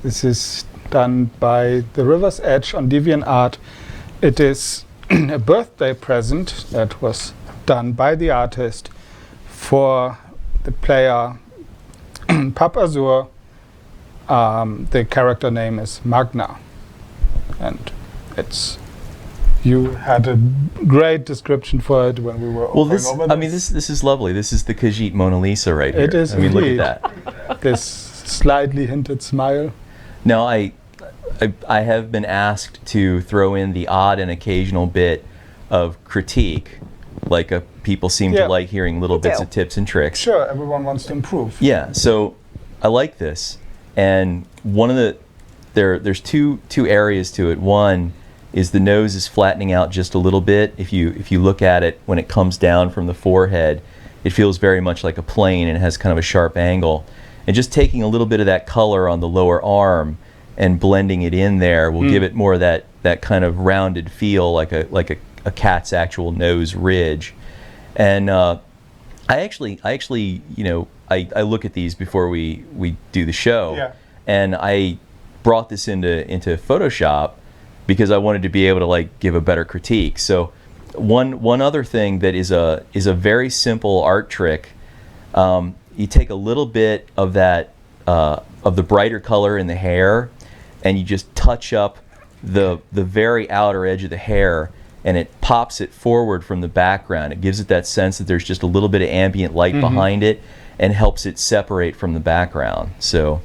This is done by the River's Edge on DeviantArt. It is a birthday present that was done by the artist for the player Pap Azur. The character name is Magna, and you had a great description for it when we were Well, going over I mean, this is lovely. This is the Khajiit Mona Lisa right here. It is I mean, indeed. look at that. This slightly hinted smile. Now, I have been asked to throw in the odd and occasional bit of critique, like people seem Yeah. to like hearing little Me bits too. of tips and tricks. Sure, everyone wants to improve. Yeah, so I like this, and one of the there's two areas to it. One is the nose is flattening out just a little bit. If you look at it when it comes down from the forehead, it feels very much like a plane and it has kind of a sharp angle. And just taking a little bit of that color on the lower arm and blending it in there will give it more of that kind of rounded feel, like a cat's actual nose ridge. And I actually I look at these before we do the show. Yeah. And I brought this into Photoshop because I wanted to be able to like give a better critique. So one other thing that is a very simple art trick. You take a little bit of that of the brighter color in the hair, and you just touch up the very outer edge of the hair, and it pops it forward from the background. It gives it that sense that there's just a little bit of ambient light behind it, and helps it separate from the background. So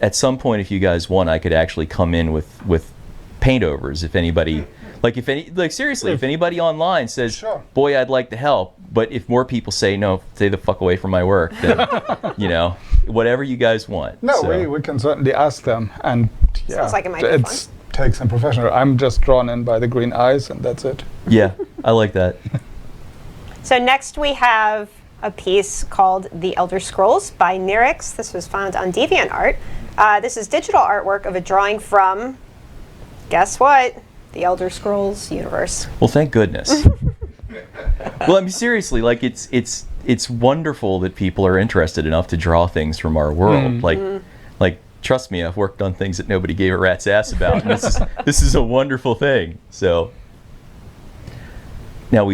at some point, if you guys want, I could actually come in with paint overs if anybody seriously, if anybody online says, Sure. boy, I'd like to help, but if more people say no, stay the fuck away from my work, then whatever you guys want. No, So, we can certainly ask them. And yeah, Sounds like it might be it takes some professional. I'm just drawn in by the green eyes, and that's it. yeah, I like that. So next we have a piece called The Elder Scrolls by Nirix. This was found on DeviantArt. This is digital artwork of a drawing from, guess what? The Elder Scrolls universe. Well, thank goodness. Well, I mean, seriously, like it's wonderful that people are interested enough to draw things from our world. Like trust me, I've worked on things that nobody gave a rat's ass about, and this is a wonderful thing. So now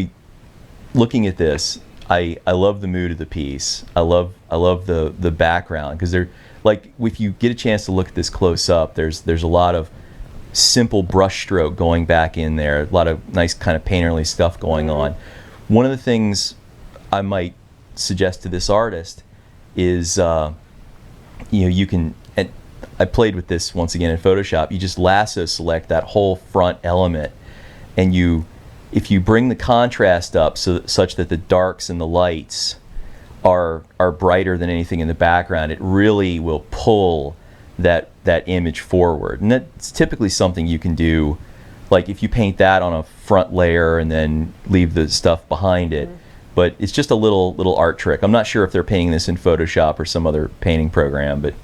looking at this, I love the mood of the piece. I love the background, because they're like, if you get a chance to look at this close up, there's a lot of simple brush stroke going back in there, a lot of nice kind of painterly stuff going on. One of the things I might suggest to this artist is you can, and I played with this once again in Photoshop, you just lasso select that whole front element, and if you bring the contrast up such that the darks and the lights are brighter than anything in the background, it really will pull that image forward. And that's typically something you can do, like if you paint that on a front layer and then leave the stuff behind it. But it's just a little art trick. I'm not sure if they're painting this in Photoshop or some other painting program, but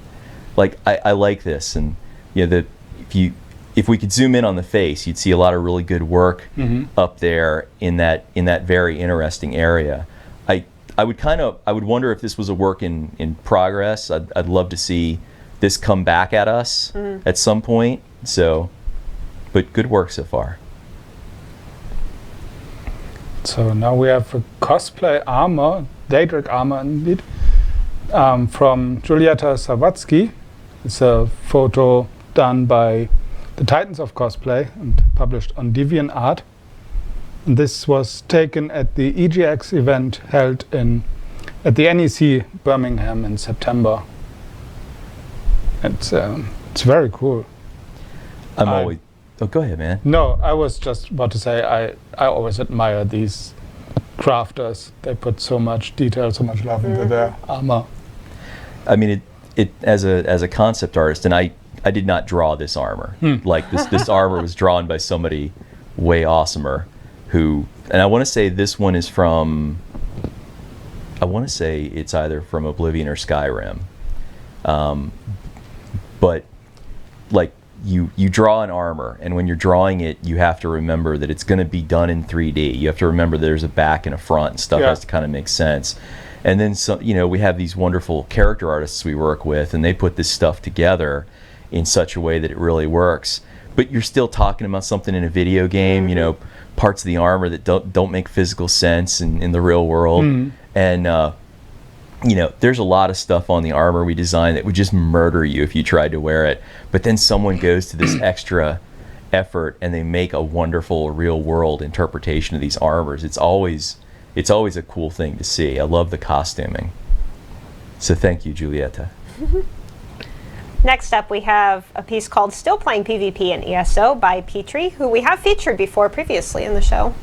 like I like this. And if we could zoom in on the face, you'd see a lot of really good work up there in that very interesting area. I would wonder if this was a work in progress. I'd love to see this come back at us at some point. So, but good work so far. So now we have a cosplay armor, Daedric armor indeed, from Julieta Savatsky. It's a photo done by the Titans of Cosplay and published on DeviantArt. And this was taken at the EGX event held at the NEC Birmingham in September. It's very cool. I'm always. Oh, go ahead, man. No, I was just about to say I always admire these crafters. They put so much detail, so much love into their armor. I mean, it as a concept artist, and I did not draw this armor. Like this armor was drawn by somebody way awesomer, who, and I want to say this one is from. I want to say it's either from Oblivion or Skyrim, but like you draw an armor, and when you're drawing it, you have to remember that it's going to be done in 3D. You have to remember there's a back and a front, and stuff has to kind of make sense. And then so, we have these wonderful character artists we work with, and they put this stuff together in such a way that it really works. But you're still talking about something in a video game, parts of the armor that don't make physical sense in the real world. And there's a lot of stuff on the armor we designed that would just murder you if you tried to wear it. But then someone goes to this extra effort and they make a wonderful real world interpretation of these armors. It's always a cool thing to see. I love the costuming. So thank you, Giulietta. Next up, we have a piece called Still Playing PvP in ESO by Petrie, who we have featured before previously in the show.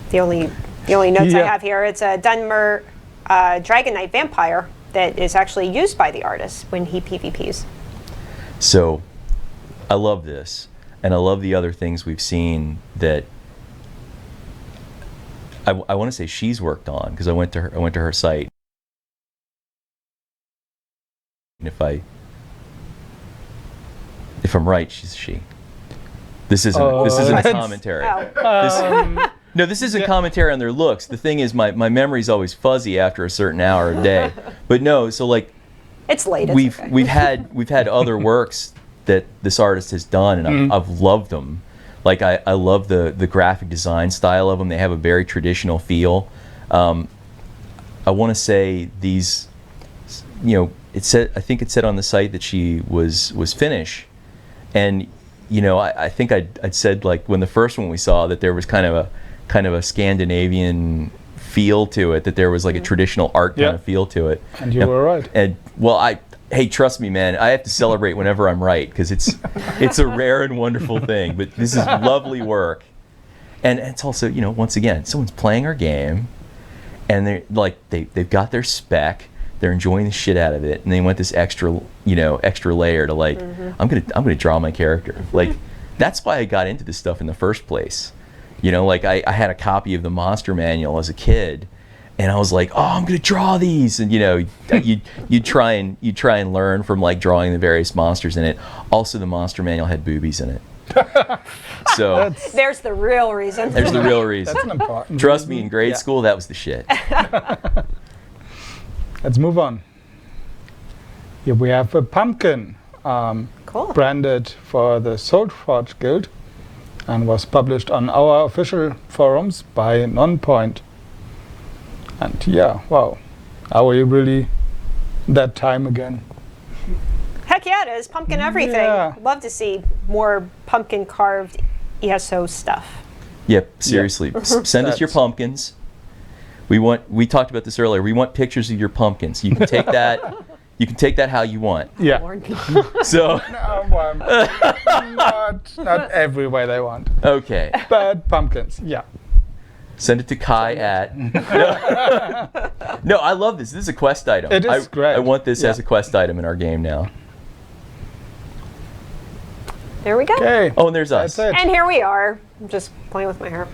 The only notes I have here, it's a Dunmer Dragon Knight vampire that is actually used by the artist when he PvPs. So I love this, and I love the other things we've seen that I want to say she's worked on, because I went to her site. And if I'm right, she's she. This isn't a commentary. This isn't commentary on their looks. The thing is, my memory's always fuzzy after a certain hour a day. But no, so like it's late. We've had other works that this artist has done, and I've loved them. Like I love the graphic design style of them. They have a very traditional feel. I want to say these, it said, I think it said on the site that she was Finnish, and I think I'd said, like, when the first one we saw, that there was kind of a Scandinavian feel to it, that there was like a traditional art kind of feel to it. And you were right. And hey, trust me, man, I have to celebrate whenever I'm right, because it's a rare and wonderful thing. But this is lovely work, and it's also, once again, someone's playing our game, and they've got their spec. They're enjoying the shit out of it, and they want this extra layer to, like, I'm gonna draw my character. Like, that's why I got into this stuff in the first place. Like I had a copy of the Monster Manual as a kid, and I was like, oh, I'm gonna draw these, and you try and learn from, like, drawing the various monsters in it. Also, the Monster Manual had boobies in it. So there's the real reason. There's the real reason. That's an important Trust reason. me, in grade school, that was the shit. Let's move on. Here we have a pumpkin, Cool. branded for the Soulforge Guild, and was published on our official forums by Nonpoint. And wow, are we really that time again? Heck yeah, it is. Pumpkin everything. Yeah. Love to see more pumpkin carved ESO stuff. Yep, seriously. Send us your pumpkins. We talked about this earlier. We want pictures of your pumpkins. You can take that. You can take that how you want. Yeah. So. Not every way they want. Okay. But pumpkins, yeah. Send it to Kai at. No, I love this. This is a quest item. It is great. I want this as a quest item in our game now. There we go. Okay. Oh, and there's us. That's it. And here we are. I'm just playing with my hair.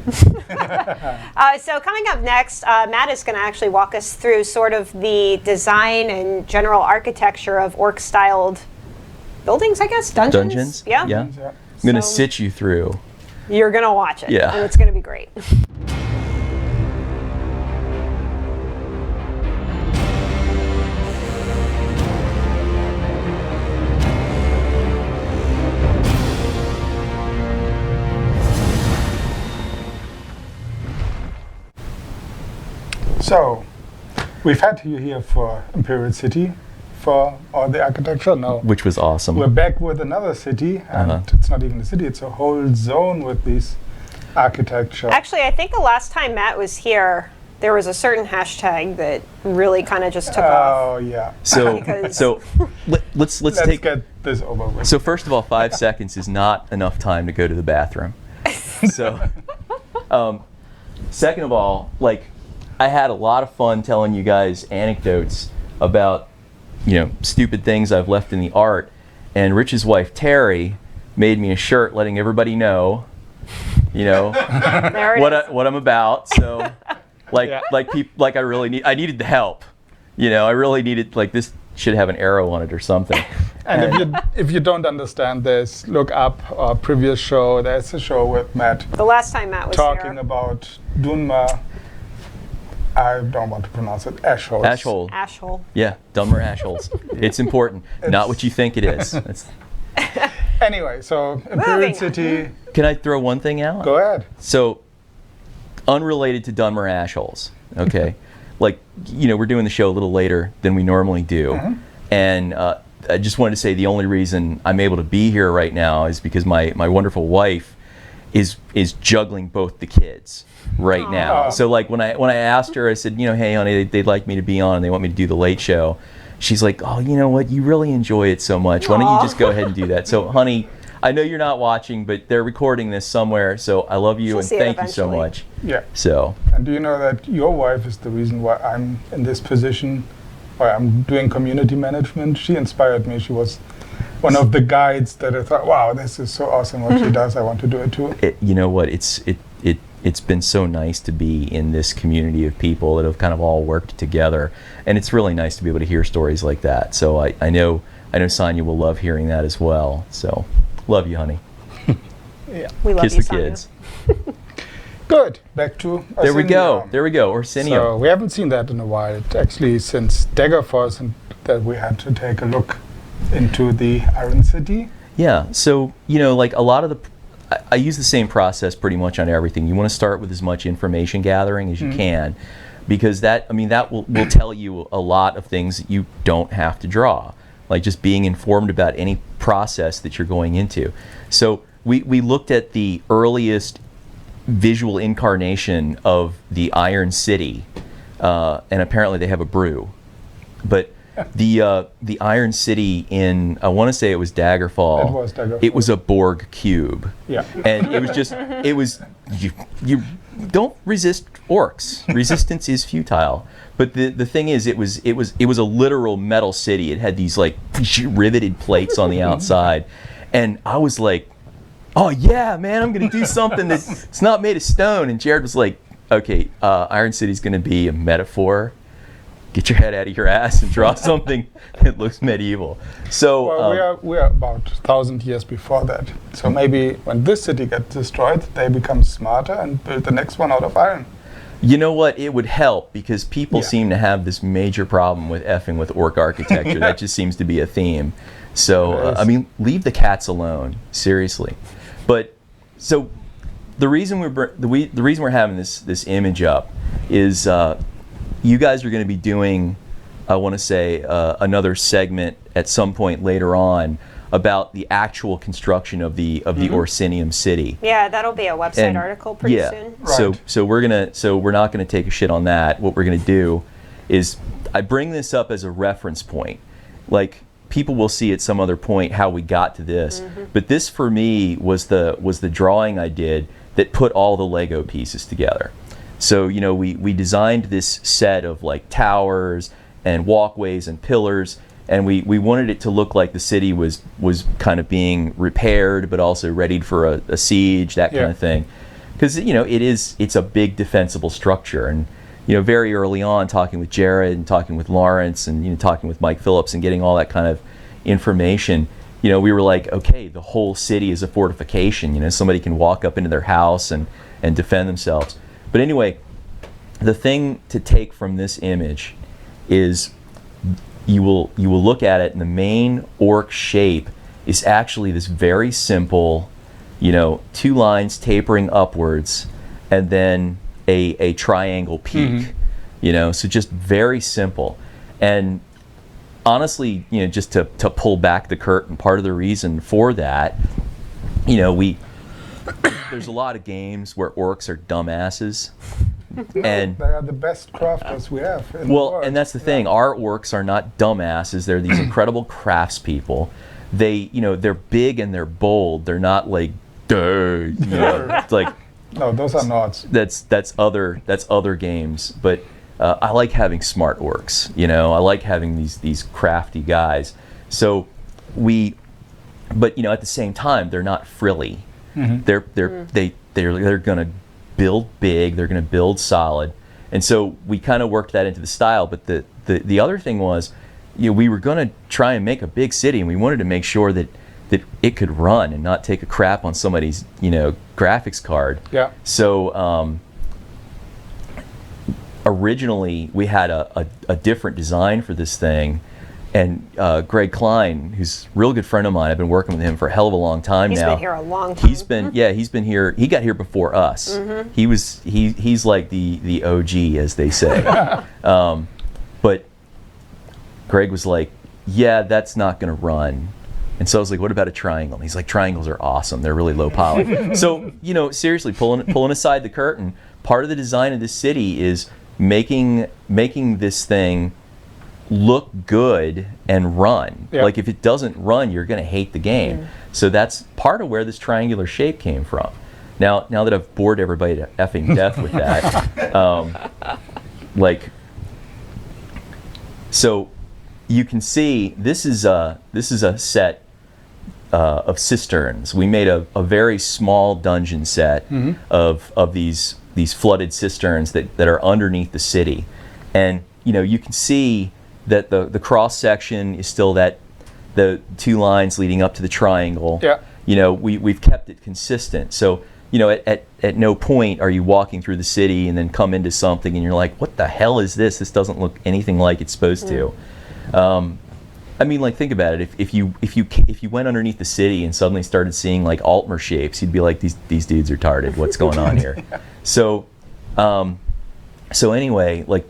So coming up next, Matt is going to actually walk us through sort of the design and general architecture of orc-styled buildings, I guess? Dungeons? Yeah? Yeah. I'm going to sit you through. You're going to watch it. Yeah. And it's going to be great. So, We've had you here for Imperial City for all the architecture. No, which was awesome. we're back with another city, and it's not even a city; it's a whole zone with these architecture. Actually, I think the last time Matt was here, there was a certain hashtag that really kind of just took off. Oh yeah. So Because- let's Let's take. get this over with. So first of all, 5 seconds is not enough time to go to the bathroom. So, second of all, like, I had a lot of fun telling you guys anecdotes about, stupid things I've left in the art, and Rich's wife Terry made me a shirt letting everybody know, There it is. what I'm about. So, like I needed the help. I really needed, this should have an arrow on it or something. And if you don't understand this, look up our previous show. There's a show with Matt The last time Matt was talking here. about Dunma. I don't want to pronounce it. Ashholes. Ashhole. Ashhole. Yeah, Dunmer ashholes. It's important. Not what you think it is. Anyway, so Imperial Moving. City. Can I throw one thing out? Go ahead. So, unrelated to Dunmer ashholes, okay? We're doing the show a little later than we normally do. And I just wanted to say the only reason I'm able to be here right now is because my wonderful wife is juggling both the kids right now. So when I asked her, I said, hey honey, they'd like me to be on and they want me to do the late show. She's like, oh, you know what? You really enjoy it so much. Why don't you just go ahead and do that? So honey, I know you're not watching, but they're recording this somewhere. So I love you She'll and see it thank you so eventually. much. Yeah. So And do you know that your wife is the reason why I'm in this position, why I'm doing community management? She inspired me. She was one of the guides that I thought, wow, this is so awesome what she does. I want to do it too. you know what? It's been so nice to be in this community of people that have kind of all worked together, and it's really nice to be able to hear stories like that. So I know Sonia will love hearing that as well. So love you, honey. We love Kiss you, the Sonia. kids. Good. Back to There we go. Orsinium. There we go. Orsinium. So we haven't seen that in a while. Actually, since Daggerfors, and that we had to take a look into the Iron City. Yeah, so, a lot of I use the same process pretty much on everything. You want to start with as much information gathering as you can, because that will tell you a lot of things that you don't have to draw, like just being informed about any process that you're going into. So we looked at the earliest visual incarnation of the Iron City, and apparently they have a brew, but the Iron City in, I want to say it was Daggerfall. It was Daggerfall. It was a Borg cube. Yeah. And you don't resist orcs. Resistance is futile. But the thing is, it was a literal metal city. It had these riveted plates on the outside, and I was like, oh yeah, man, I'm gonna do something that's not made of stone. And Jared was like, okay, Iron City's gonna be a metaphor. Get your head out of your ass and draw something that looks medieval. So Well, we are about 1,000 years before that. So maybe when this city gets destroyed, they become smarter and build the next one out of iron. you know what? It would help because people Yeah. seem to have this major problem with effing with orc architecture. That just seems to be a theme. So leave the cats alone. Seriously. But so the reason we're having this image up is. You guys are going to be doing, I want to say, another segment at some point later on about the actual construction of the Orsinium city. Yeah, that'll be a website And- article pretty yeah. soon. Right. So we're not going to take a shit on that. What we're going to do is I bring this up as a reference point. Like people will see at some other point how we got to this, but this for me was the drawing I did that put all the Lego pieces together. So, we designed this set of towers and walkways and pillars, and we wanted it to look like the city was kind of being repaired, but also readied for a siege, that kind of thing. Because, it's a big defensible structure. And, very early on, talking with Jared and talking with Lawrence and, talking with Mike Phillips and getting all that kind of information, we were like, okay, the whole city is a fortification. Somebody can walk up into their house and defend themselves. But anyway, the thing to take from this image is you will look at it, and the main orc shape is actually this very simple, 2 lines tapering upwards, and then a triangle peak. you know, so just very simple. And honestly, you know, just to pull back the curtain, part of the reason for that, you know, there's a lot of games where orcs are dumbasses. And They are the best crafters we have in the well, world. and that's the thing. Our orcs are not dumbasses. They're these incredible craftspeople. They, you know, they're big and they're bold. They're not like, duh, you know, it's like No, those are not. that's other games. But I like having smart orcs. You know, I like having these crafty guys. So but you know, at the same time, they're not frilly. They're gonna build big. They're gonna build solid. And so we kind of worked that into the style. But the other thing was, you know, we were gonna try and make a big city, and we wanted to make sure that it could run and not take a crap on somebody's, you know, graphics card. Yeah. So originally we had a different design for this thing, and Greg Klein, who's a real good friend of mine, I've been working with him for a hell of a long time He's now. been here a long time. He's been here. He got here before us. He's like the OG, as they say. But Greg was like, yeah, that's not going to run. And so I was like, what about a triangle? And he's like, triangles are awesome. They're really low poly. So, you know, seriously, pulling aside the curtain, part of the design of this city is making this thing look good and run. Yeah. Like if it doesn't run, you're going to hate the game. So that's part of where this triangular shape came from. Now that I've bored everybody to effing death with that, so you can see this is a set of cisterns. We made a very small dungeon set of these flooded cisterns that are underneath the city, and you know, you can see that the cross section is still the two lines leading up to the triangle. Yeah. You know, we've kept it consistent. So, you know, at no point are you walking through the city and then come into something and you're like, what the hell is this? This doesn't look anything like it's supposed to. I mean, like, think about it. If you went underneath the city and suddenly started seeing like Altmer shapes, you'd be like, these dudes are retarded. What's going on here? So anyway, like,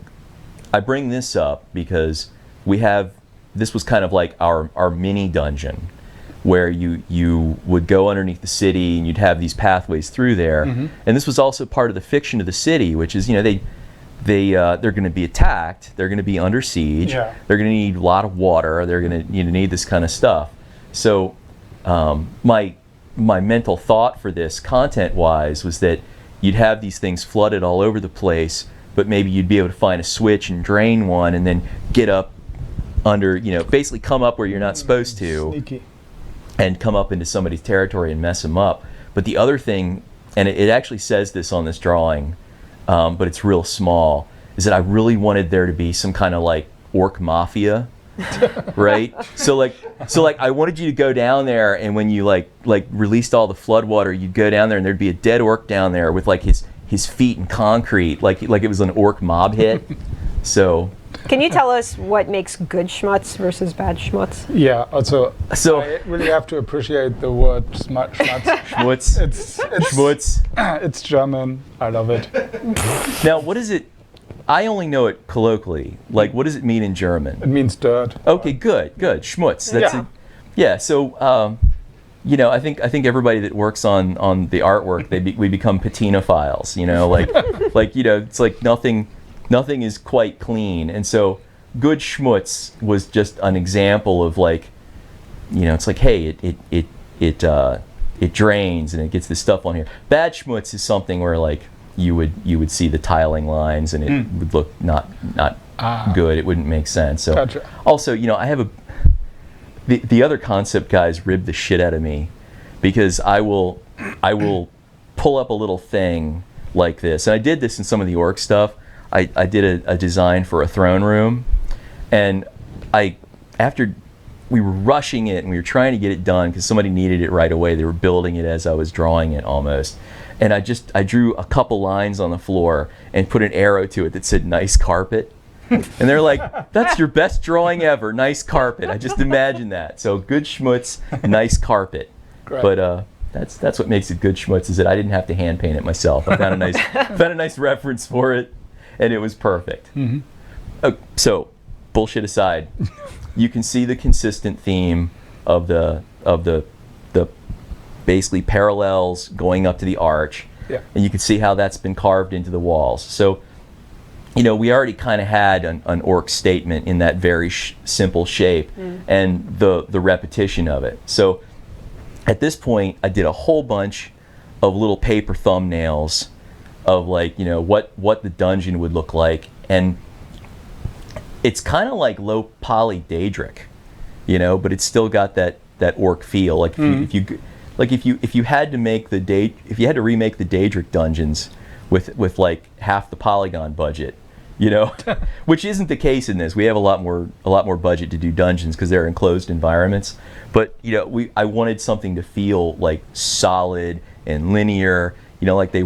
I bring this up because this was kind of like our mini dungeon, where you would go underneath the city and you'd have these pathways through there. And this was also part of the fiction of the city, which is, you know, they're going to be attacked, they're going to be under siege, Yeah. they're going to need a lot of water, they're going to need this kind of stuff. So my mental thought for this, content-wise, was that you'd have these things flooded all over the place, but maybe you'd be able to find a switch and drain one and then get up under, you know, basically come up where you're not supposed to. Sneaky. And come up into somebody's territory and mess them up. But the other thing, and it actually says this on this drawing, but it's real small, is that I really wanted there to be some kind of like orc mafia, right? So like I wanted you to go down there, and when you like released all the flood water, you'd go down there and there'd be a dead orc down there with like his feet in concrete, like it was an orc mob hit. So. Can you tell us what makes good schmutz versus bad schmutz? Yeah, also, So- I really have to appreciate the word schmutz. Schmutz. It's Schmutz. It's German. I love it. Now, what is it? I only know it colloquially. Like, what does it mean in German? It means dirt. Okay, good. Schmutz. That's Yeah. it. Yeah. So, you know, I think everybody that works on the artwork, we become patinophiles. You know, like you know, it's like nothing is quite clean, and so good schmutz was just an example of, like, you know, it's like, hey, it drains and it gets this stuff on here. Bad schmutz is something where like you would see the tiling lines and it would look not good. It wouldn't make sense. So Gotcha. also, you know, I have the other concept guys rib the shit out of me, because I will pull up a little thing like this, and I did this in some of the orc stuff. I did a design for a throne room, and after we were rushing it and we were trying to get it done because somebody needed it right away. They were building it as I was drawing it almost. And I drew a couple lines on the floor and put an arrow to it that said nice carpet. And they're like, that's your best drawing ever, nice carpet. I just imagined that. So good schmutz, nice carpet. Great. But that's what makes it good schmutz, is that I didn't have to hand paint it myself. I found a nice reference for it. and it was perfect. So, bullshit aside, you can see the consistent theme of the basically parallels going up to the arch, and you can see how that's been carved into the walls. So, we already kind of had an orc statement in that very simple shape, and the repetition of it. So, at this point, I did a whole bunch of little paper thumbnails of what the dungeon would look like, and it's kind of like low poly Daedric, but it's still got that orc feel. Like if you had to remake the Daedric dungeons with like half the polygon budget, which isn't the case in this. We have a lot more budget to do dungeons because they're enclosed environments. But I wanted something to feel like solid and linear. Like they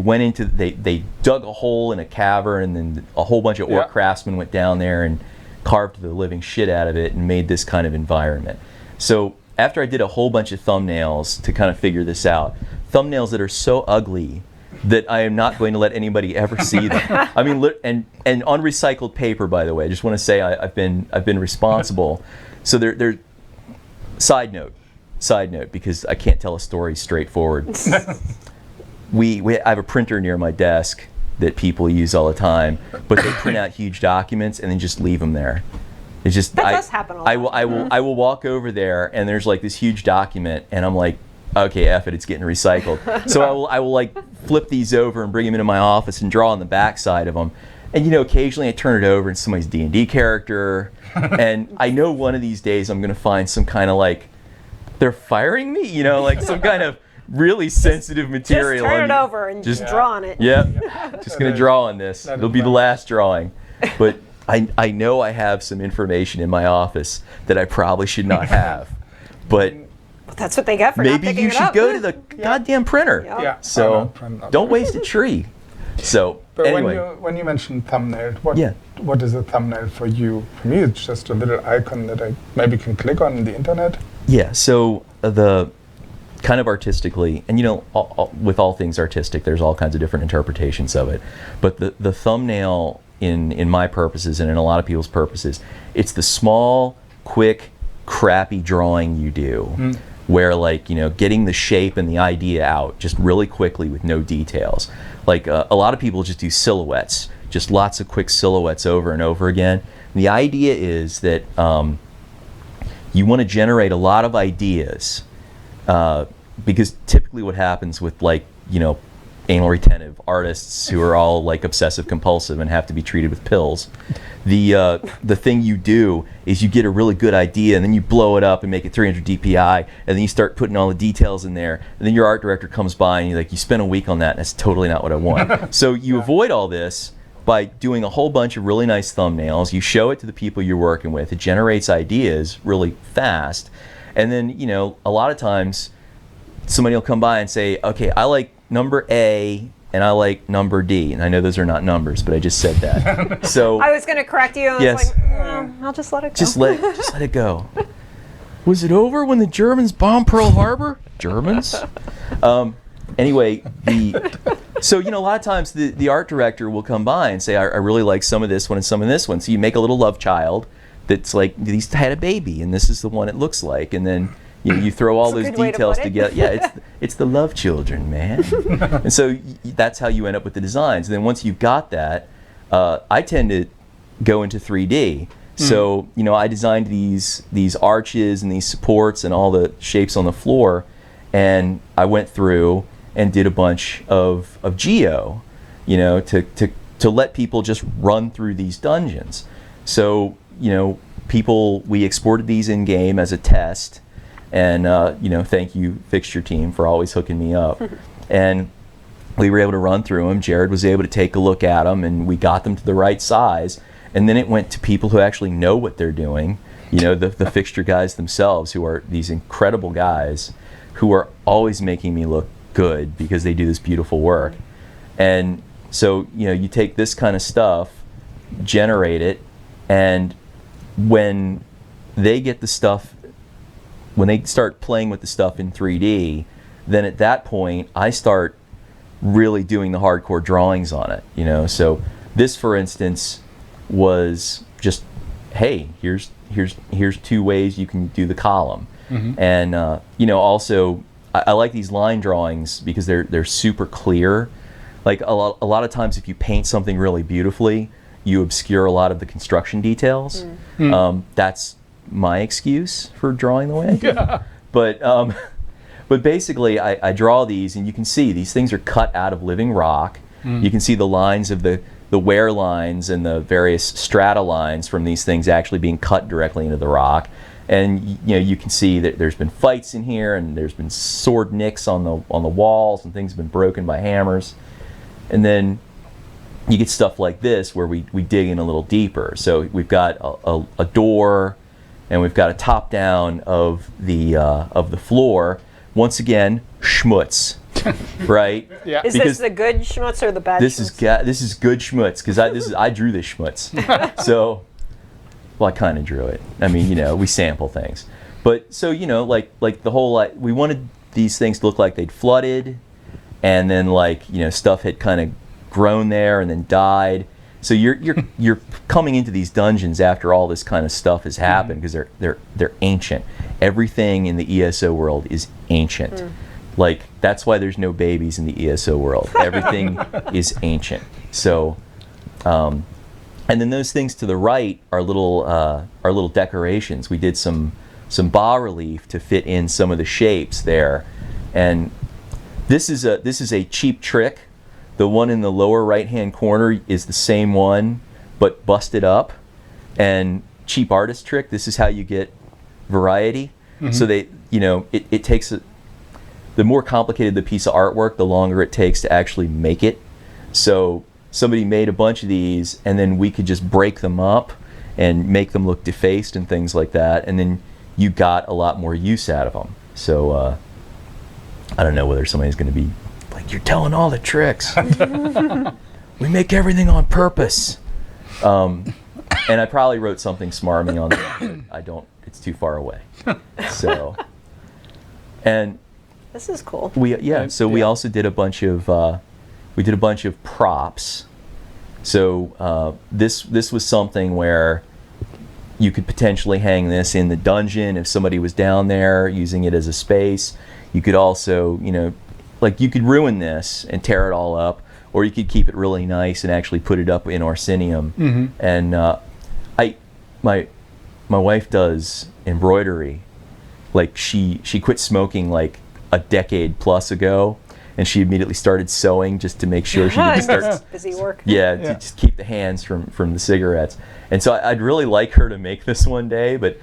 dug a hole in a cavern, and then a whole bunch of orc craftsmen went down there and carved the living shit out of it and made this kind of environment. So after I did a whole bunch of thumbnails to kind of figure this out, thumbnails that are so ugly that I am not going to let anybody ever see them. I mean, and on recycled paper, by the way. I just want to say I've been responsible. So they're side note, because I can't tell a story straightforward. I have a printer near my desk that people use all the time, but they print out huge documents and then just leave them there. It's just that does happen a lot. I will walk over there and there's like this huge document and I'm like, okay, F it, it's getting recycled. So I will like flip these over and bring them into my office and draw on the back side of them. And occasionally I turn it over and somebody's D&D character, and I know one of these days I'm gonna find some kind of like, they're firing me, like some kind of really sensitive material. Just turn it over and just draw on it. Yep, just gonna draw on this. It'll be the last drawing. But I know I have some information in my office that I probably should not have. But that's what they get for maybe not picking you it should up. go to the goddamn printer. Yeah. So don't waste a tree. So But anyway, when you mentioned thumbnail, what is a thumbnail for you? For me, it's just a little icon that I maybe can click on the internet. Yeah. So the kind of artistically, and with all things artistic, there's all kinds of different interpretations of it. But the thumbnail, in my purposes and in a lot of people's purposes, it's the small, quick, crappy drawing you do, where getting the shape and the idea out just really quickly with no details. Like a lot of people just do silhouettes, just lots of quick silhouettes over and over again. And the idea is that you want to generate a lot of ideas, because typically what happens with anal retentive artists who are all like obsessive compulsive and have to be treated with pills, the thing you do is you get a really good idea and then you blow it up and make it 300 DPI, and then you start putting all the details in there, and then your art director comes by and you spend a week on that, and that's totally not what I want. So you avoid all this by doing a whole bunch of really nice thumbnails. You show it to the people you're working with. It generates ideas really fast, and then a lot of times somebody will come by and say, okay, I like number A and I like number D, and I know those are not numbers, but I just said that. So I was going to correct you, and I was like, I'll just let it go. Just let it go. Was it over when the Germans bombed Pearl Harbor? Germans? Anyway, so a lot of times the art director will come by and say, I really like some of this one and some of this one. So you make a little love child that's like, these had a baby and this is the one it looks like, and then you throw all those details together. Yeah, it's the love children, man. And so that's how you end up with the designs. And then once you've got that, I tend to go into 3D. So I designed these arches and these supports and all the shapes on the floor, and I went through and did a bunch of geo, to let people just run through these dungeons. So we exported these in game as a test. And thank you, Fixture Team, for always hooking me up. And we were able to run through them. Jared was able to take a look at them, and we got them to the right size. And then it went to people who actually know what they're doing. The Fixture guys themselves, who are these incredible guys, who are always making me look good because they do this beautiful work. And so you take this kind of stuff, generate it, and when they get the stuff. When they start playing with the stuff in 3D, then at that point I start really doing the hardcore drawings on it. So this, for instance, was just, hey, here's 2 ways you can do the column. And also I like these line drawings because they're super clear. Like a lot of times if you paint something really beautifully, you obscure a lot of the construction details. That's my excuse for drawing the way I do. But basically I draw these, and you can see these things are cut out of living rock. You can see the lines of the wear lines and the various strata lines from these things actually being cut directly into the rock. And you can see that there's been fights in here, and there's been sword nicks on the walls, and things have been broken by hammers. And then you get stuff like this where we dig in a little deeper. So we've got a door, and we've got a top down of the floor. Once again, schmutz, right? Yeah. Is this the good schmutz or the bad schmutz? This is good schmutz, because I drew this schmutz. So, well, I kind of drew it. I mean, we sample things. But so like the whole, we wanted these things to look like they'd flooded, and then stuff had kind of grown there and then died. So you're coming into these dungeons after all this kind of stuff has happened, because they're ancient. Everything in the ESO world is ancient. Like, that's why there's no babies in the ESO world. Everything is ancient. So, and then those things to the right are little decorations. We did some bas relief to fit in some of the shapes there, and this is a cheap trick. The one in the lower right-hand corner is the same one, but busted up. And cheap artist trick, this is how you get variety. So it takes the more complicated the piece of artwork, the longer it takes to actually make it. So somebody made a bunch of these, and then we could just break them up and make them look defaced and things like that, and then you got a lot more use out of them. So I don't know whether somebody's going to be like, you're telling all the tricks. We make everything on purpose. And I probably wrote something smarmy on that, but I don't. It's too far away. So, and This is cool. we also did a bunch of props. So this was something where you could potentially hang this in the dungeon if somebody was down there using it as a space. You could also, you could ruin this and tear it all up, or you could keep it really nice and actually put it up in Orsinium. And my wife does embroidery. Like, she quit smoking like a decade plus ago, and she immediately started sewing just to make sure she didn't start busy work. to just keep the hands from the cigarettes. And so I'd really like her to make this one day, but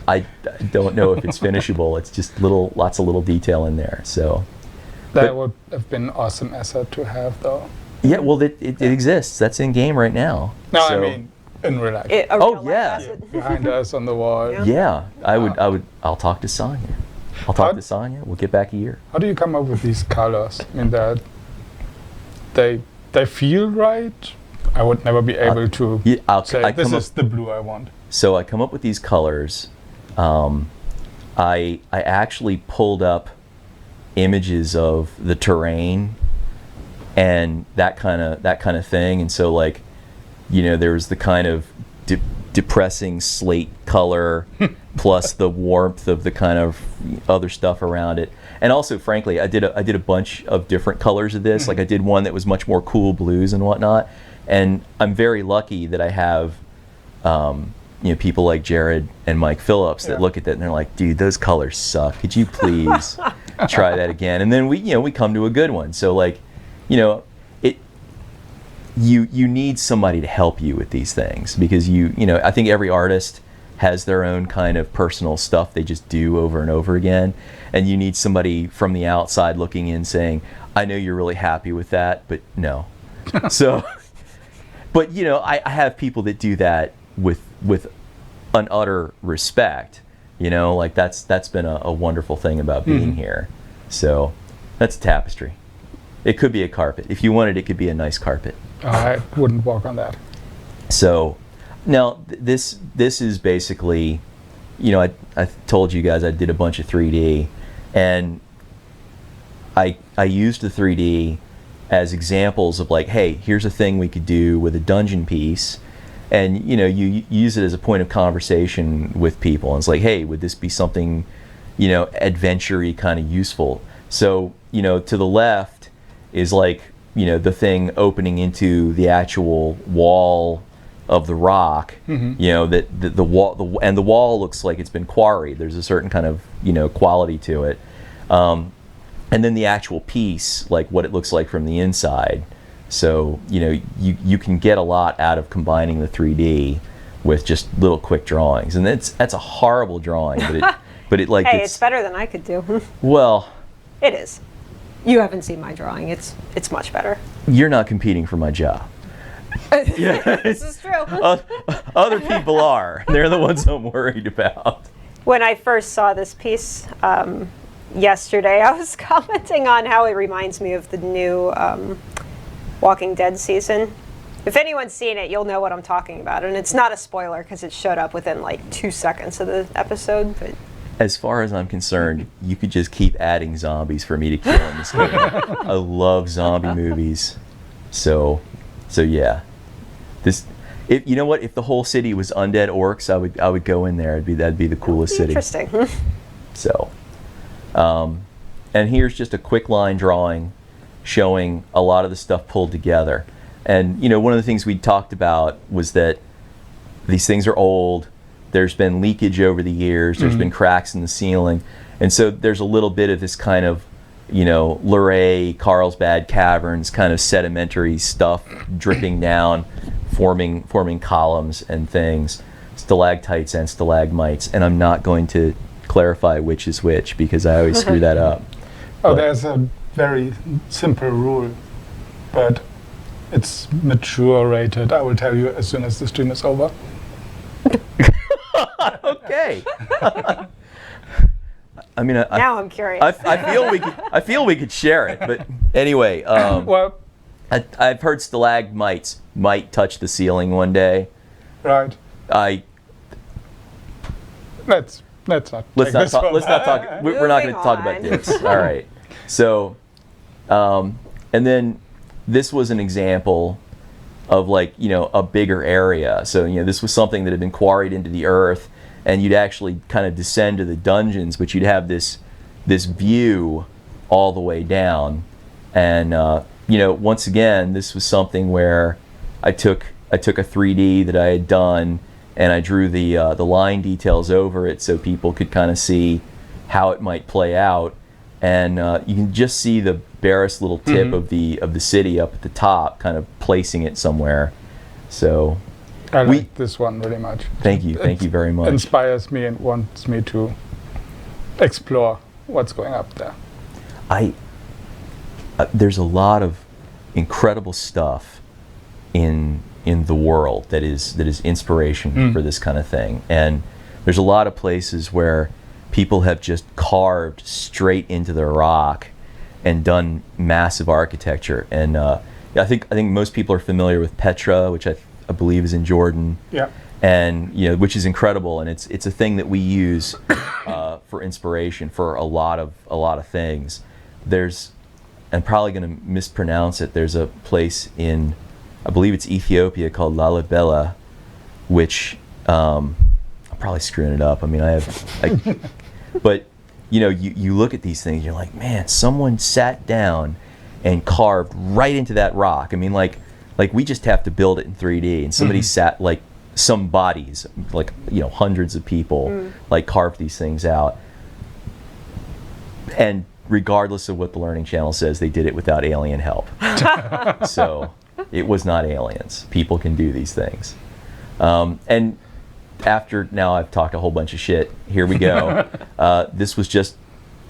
I don't know if it's finishable. It's just lots of little detail in there. So That would have been an awesome asset to have, though. yeah, well, it exists. That's in game right now. No, So, I mean in real life. A Oh, real life yeah. asset. Behind us on the wall. Yeah. I'll talk to Sonia. We'll get back a year. How do you come up with these colors? I mean, that they feel right. I would never be able to say this is the blue I want. So I come up with these colors. I actually pulled up images of the terrain and that kind of thing, and so there was the kind of depressing slate color plus the warmth of the kind of other stuff around it. And also, frankly, I did a bunch of different colors of this. Like, I did one that was much more cool blues and whatnot. And I'm very lucky that I have people like Jared and Mike Phillips that look at that and they're like, dude, those colors suck. Could you please try that again? And then we come to a good one. So you need somebody to help you with these things, because I think every artist has their own kind of personal stuff they just do over and over again, and you need somebody from the outside looking in saying, I know you're really happy with that, but no. So, but I have people that do that with an utter respect. That's been a wonderful thing about being here. So that's a tapestry. It could be a carpet. If you wanted, it could be a nice carpet. I wouldn't walk on that. So now this is basically, I told you guys I did a bunch of 3D, and I used the 3D as examples of like, hey, here's a thing we could do with a dungeon piece, and you use it as a point of conversation with people. And it's like, hey, would this be something, adventure-y, kind of useful? So to the left is like the thing opening into the actual wall of the rock. That the wall and the wall looks like it's been quarried. There's a certain kind of quality to it. And then the actual piece, like what it looks like from the inside. So you can get a lot out of combining the 3D with just little quick drawings. And that's a horrible drawing, but it like hey, it's better than I could do. Well, it is. You haven't seen my drawing. It's much better. You're not competing for my job. This is true. Other people are. They're the ones I'm worried about. When I first saw this piece yesterday, I was commenting on how it reminds me of the new Walking Dead season. If anyone's seen it, you'll know what I'm talking about. And it's not a spoiler because it showed up within like 2 seconds of the episode. But as far as I'm concerned, you could just keep adding zombies for me to kill in this game. I love zombie movies. So yeah. If you know what, if the whole city was undead orcs, I would go in there. That'd be the coolest city. Interesting. So, and here's just a quick line drawing showing a lot of the stuff pulled together. And one of the things we talked about was that these things are old. There's been leakage over the years. There's been cracks in the ceiling, and so there's a little bit of this kind of Luray, Carlsbad caverns kind of sedimentary stuff dripping down, forming columns and things, stalactites and stalagmites. And I'm not going to clarify which is which because I always screw that up. There's a very simple rule, but it's mature rated. I will tell you as soon as the stream is over. Okay. I mean, now I'm curious. I feel we could share it, but anyway. Well, I've heard stalagmites might touch the ceiling one day. right. Let's not talk. We're not going to talk about Moving dicks. All right. So, and then this was an example of like a bigger area. So this was something that had been quarried into the earth, and you'd actually kind of descend to the dungeons, but you'd have this view all the way down. And once again, this was something where I took a 3D that I had done, and I drew the line details over it so people could kind of see how it might play out. And you can just see the barest little tip of the city up at the top, kind of placing it somewhere. So I like this one really much. Thank you very much. Inspires me and wants me to explore what's going up there. There's a lot of incredible stuff in the world that is inspiration for this kind of thing, and there's a lot of places where people have just carved straight into the rock and done massive architecture. And I think most people are familiar with Petra, which I believe is in Jordan. Yeah. And which is incredible, and it's a thing that we use for inspiration for a lot of things. I'm probably going to mispronounce it. There's a place in, I believe it's Ethiopia, called Lalibela, which I'm probably screwing it up. I mean, but you look at these things, you're like, man, someone sat down and carved right into that rock. I mean, like we just have to build it in 3D, and somebody sat, like some bodies, like hundreds of people, like carved these things out. And regardless of what the Learning Channel says, they did it without alien help. So it was not aliens. People can do these things. And after now I've talked a whole bunch of shit, here we go. This was just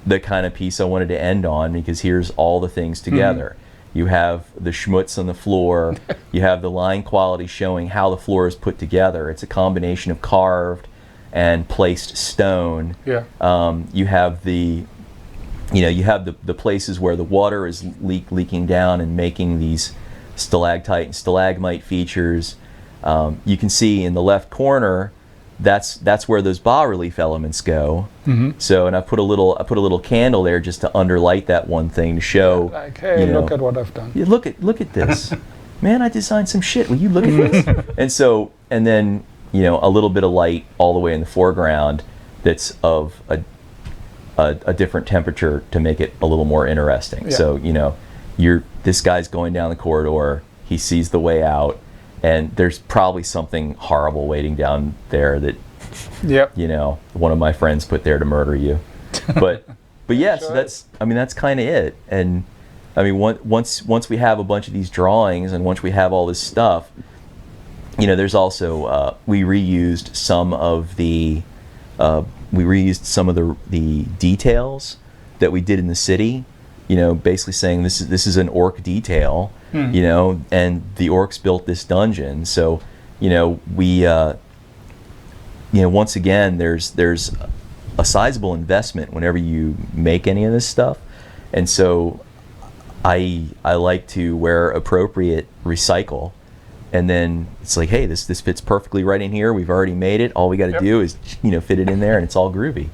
the kind of piece I wanted to end on, because here's all the things together. You have the schmutz on the floor. You have the line quality showing how the floor is put together. It's a combination of carved and placed stone. Yeah. You have the places where the water is leaking down and making these stalactite and stalagmite features. You can see in the left corner that's where those bas relief elements go. Mm-hmm. So, and I put a little candle there just to underlight that one thing to show. Like, hey, look at what I've done. Yeah, look at this, man! I designed some shit. Will you look at this? And then a little bit of light all the way in the foreground that's of a different temperature to make it a little more interesting. Yeah. So this guy's going down the corridor. He sees the way out, and there's probably something horrible waiting down there that Yep. one of my friends put there to murder you. But yeah, Sure so that's kind of it. And I mean, once we have a bunch of these drawings and once we have all this stuff, there's also we reused some of the details that we did in the city. Basically saying this is an orc detail. And the orcs built this dungeon. So we once again there's a sizable investment whenever you make any of this stuff, and so I like to, where appropriate, recycle. And then it's like, hey, this fits perfectly right in here. We've already made it. All we got to do is fit it in there, and it's all groovy.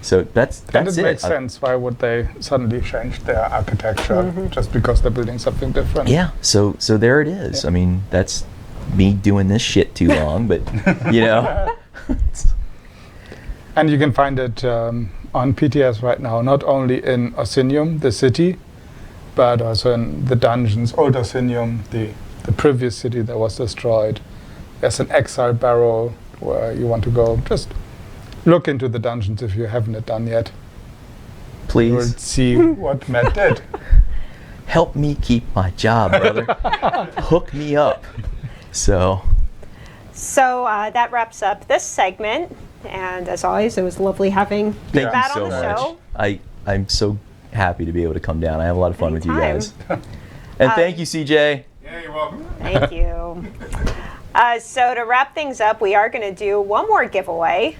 So that's And it it. makes sense. Why would they suddenly change their architecture just because they're building something different? Yeah. So there it is. Yeah. I mean, that's me doing this shit too long, but And you can find it on PTS right now, not only in Orsinium, the city, but also in the dungeons, Old Orsinium, the previous city that was destroyed. There's an exile barrow where you want to go. Just look into the dungeons if you haven't done yet. You will please see what Matt did. help me keep my job, brother. Hook me up. So that wraps up this segment. And as always, it was lovely having thank Matt you on so the much. show. I'm so happy to be able to come down. I have a lot of fun with you Anytime. guys. And thank you, CJ. Yeah, you're welcome. Thank you. So to wrap things up, we are going to do one more giveaway.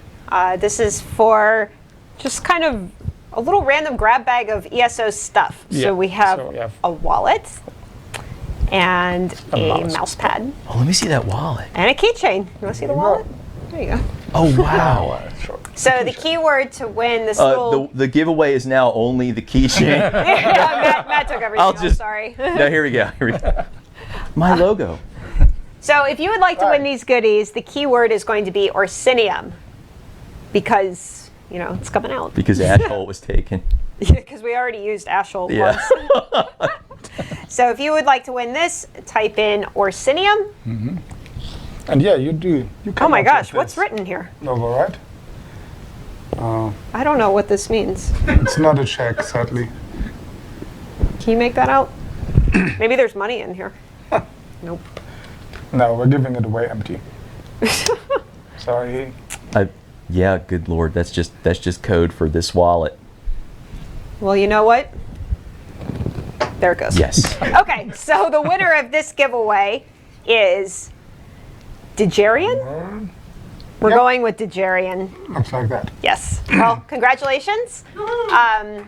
This is for just kind of a little random grab bag of ESO stuff. Yeah, So we have so we have a wallet and a mouse pad Oh, let me see that wallet. and a keychain. You want to see the you go. wallet? There you go. Oh, wow. Sure. So the keyword to win this little... The giveaway is now only the keychain. Yeah, Matt took everything. I'll I'm just- sorry. No, here we go. My logo. So if you would like to win these goodies, the keyword is going to be Orsinium, because it's coming out. Because Ashhole was taken. Because we already used Ashhole Yeah. once. So if you would like to win this, type in Orsinium. And yeah, you do. You Oh my come up gosh, with what's this written here? logo, right? I don't know what this means. It's not a check, sadly. Can you make that out? Maybe there's money in here. Nope. No, we're giving it away empty. Sorry. Yeah, good lord, that's just code for this wallet. Well, you know what? There it goes. Yes. Okay, so the winner of this giveaway is Digerian. We're Yep. going with Digerian. Looks like that. Yes. Well, congratulations.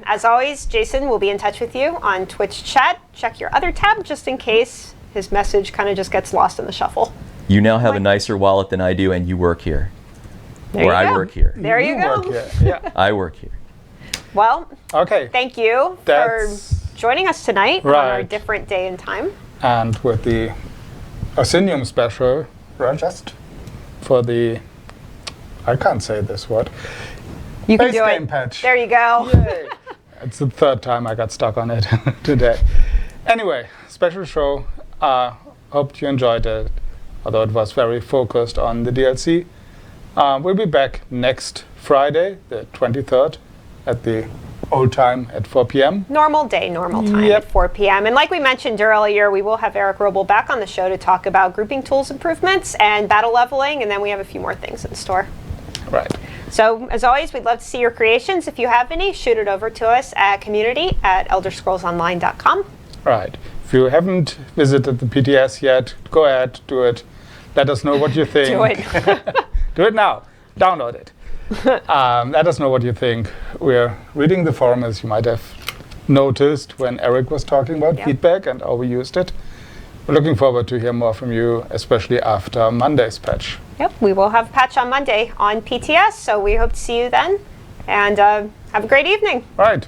As always, Jason will be in touch with you on Twitch chat. Check your other tab just in case his message kind of just gets lost in the shuffle. You now have a nicer wallet than I do, and you work here. There Or you I go. work here. There you go. Work here. Yeah. I work here. Well, Okay. thank you That's for joining us tonight on our right. different day and time. And with the Orsinium special, we're just for the, I can't say this word, You can base do game it. patch. There you go. Yay. It's the third time I got stuck on it today. Anyway, special show. Hope you enjoyed it, although it was very focused on the DLC. We'll be back next Friday, the 23rd, at the old time at 4 p.m. Normal day, normal time Yep. at 4 p.m. And like we mentioned earlier, we will have Eric Roble back on the show to talk about grouping tools improvements and battle leveling, and then we have a few more things in store. Right. So, as always, we'd love to see your creations. If you have any, shoot it over to us at community@elderscrollsonline.com. Right. If you haven't visited the PTS yet, go ahead, do it. Let us know what you think. Do it. Do it now. Download it. Let us know what you think. We're reading the forum, as you might have noticed when Eric was talking about Yeah. feedback and how we used it. We're looking forward to hear more from you, especially after Monday's patch. Yep, we will have a patch on Monday on PTS, so we hope to see you then. And have a great evening. Right.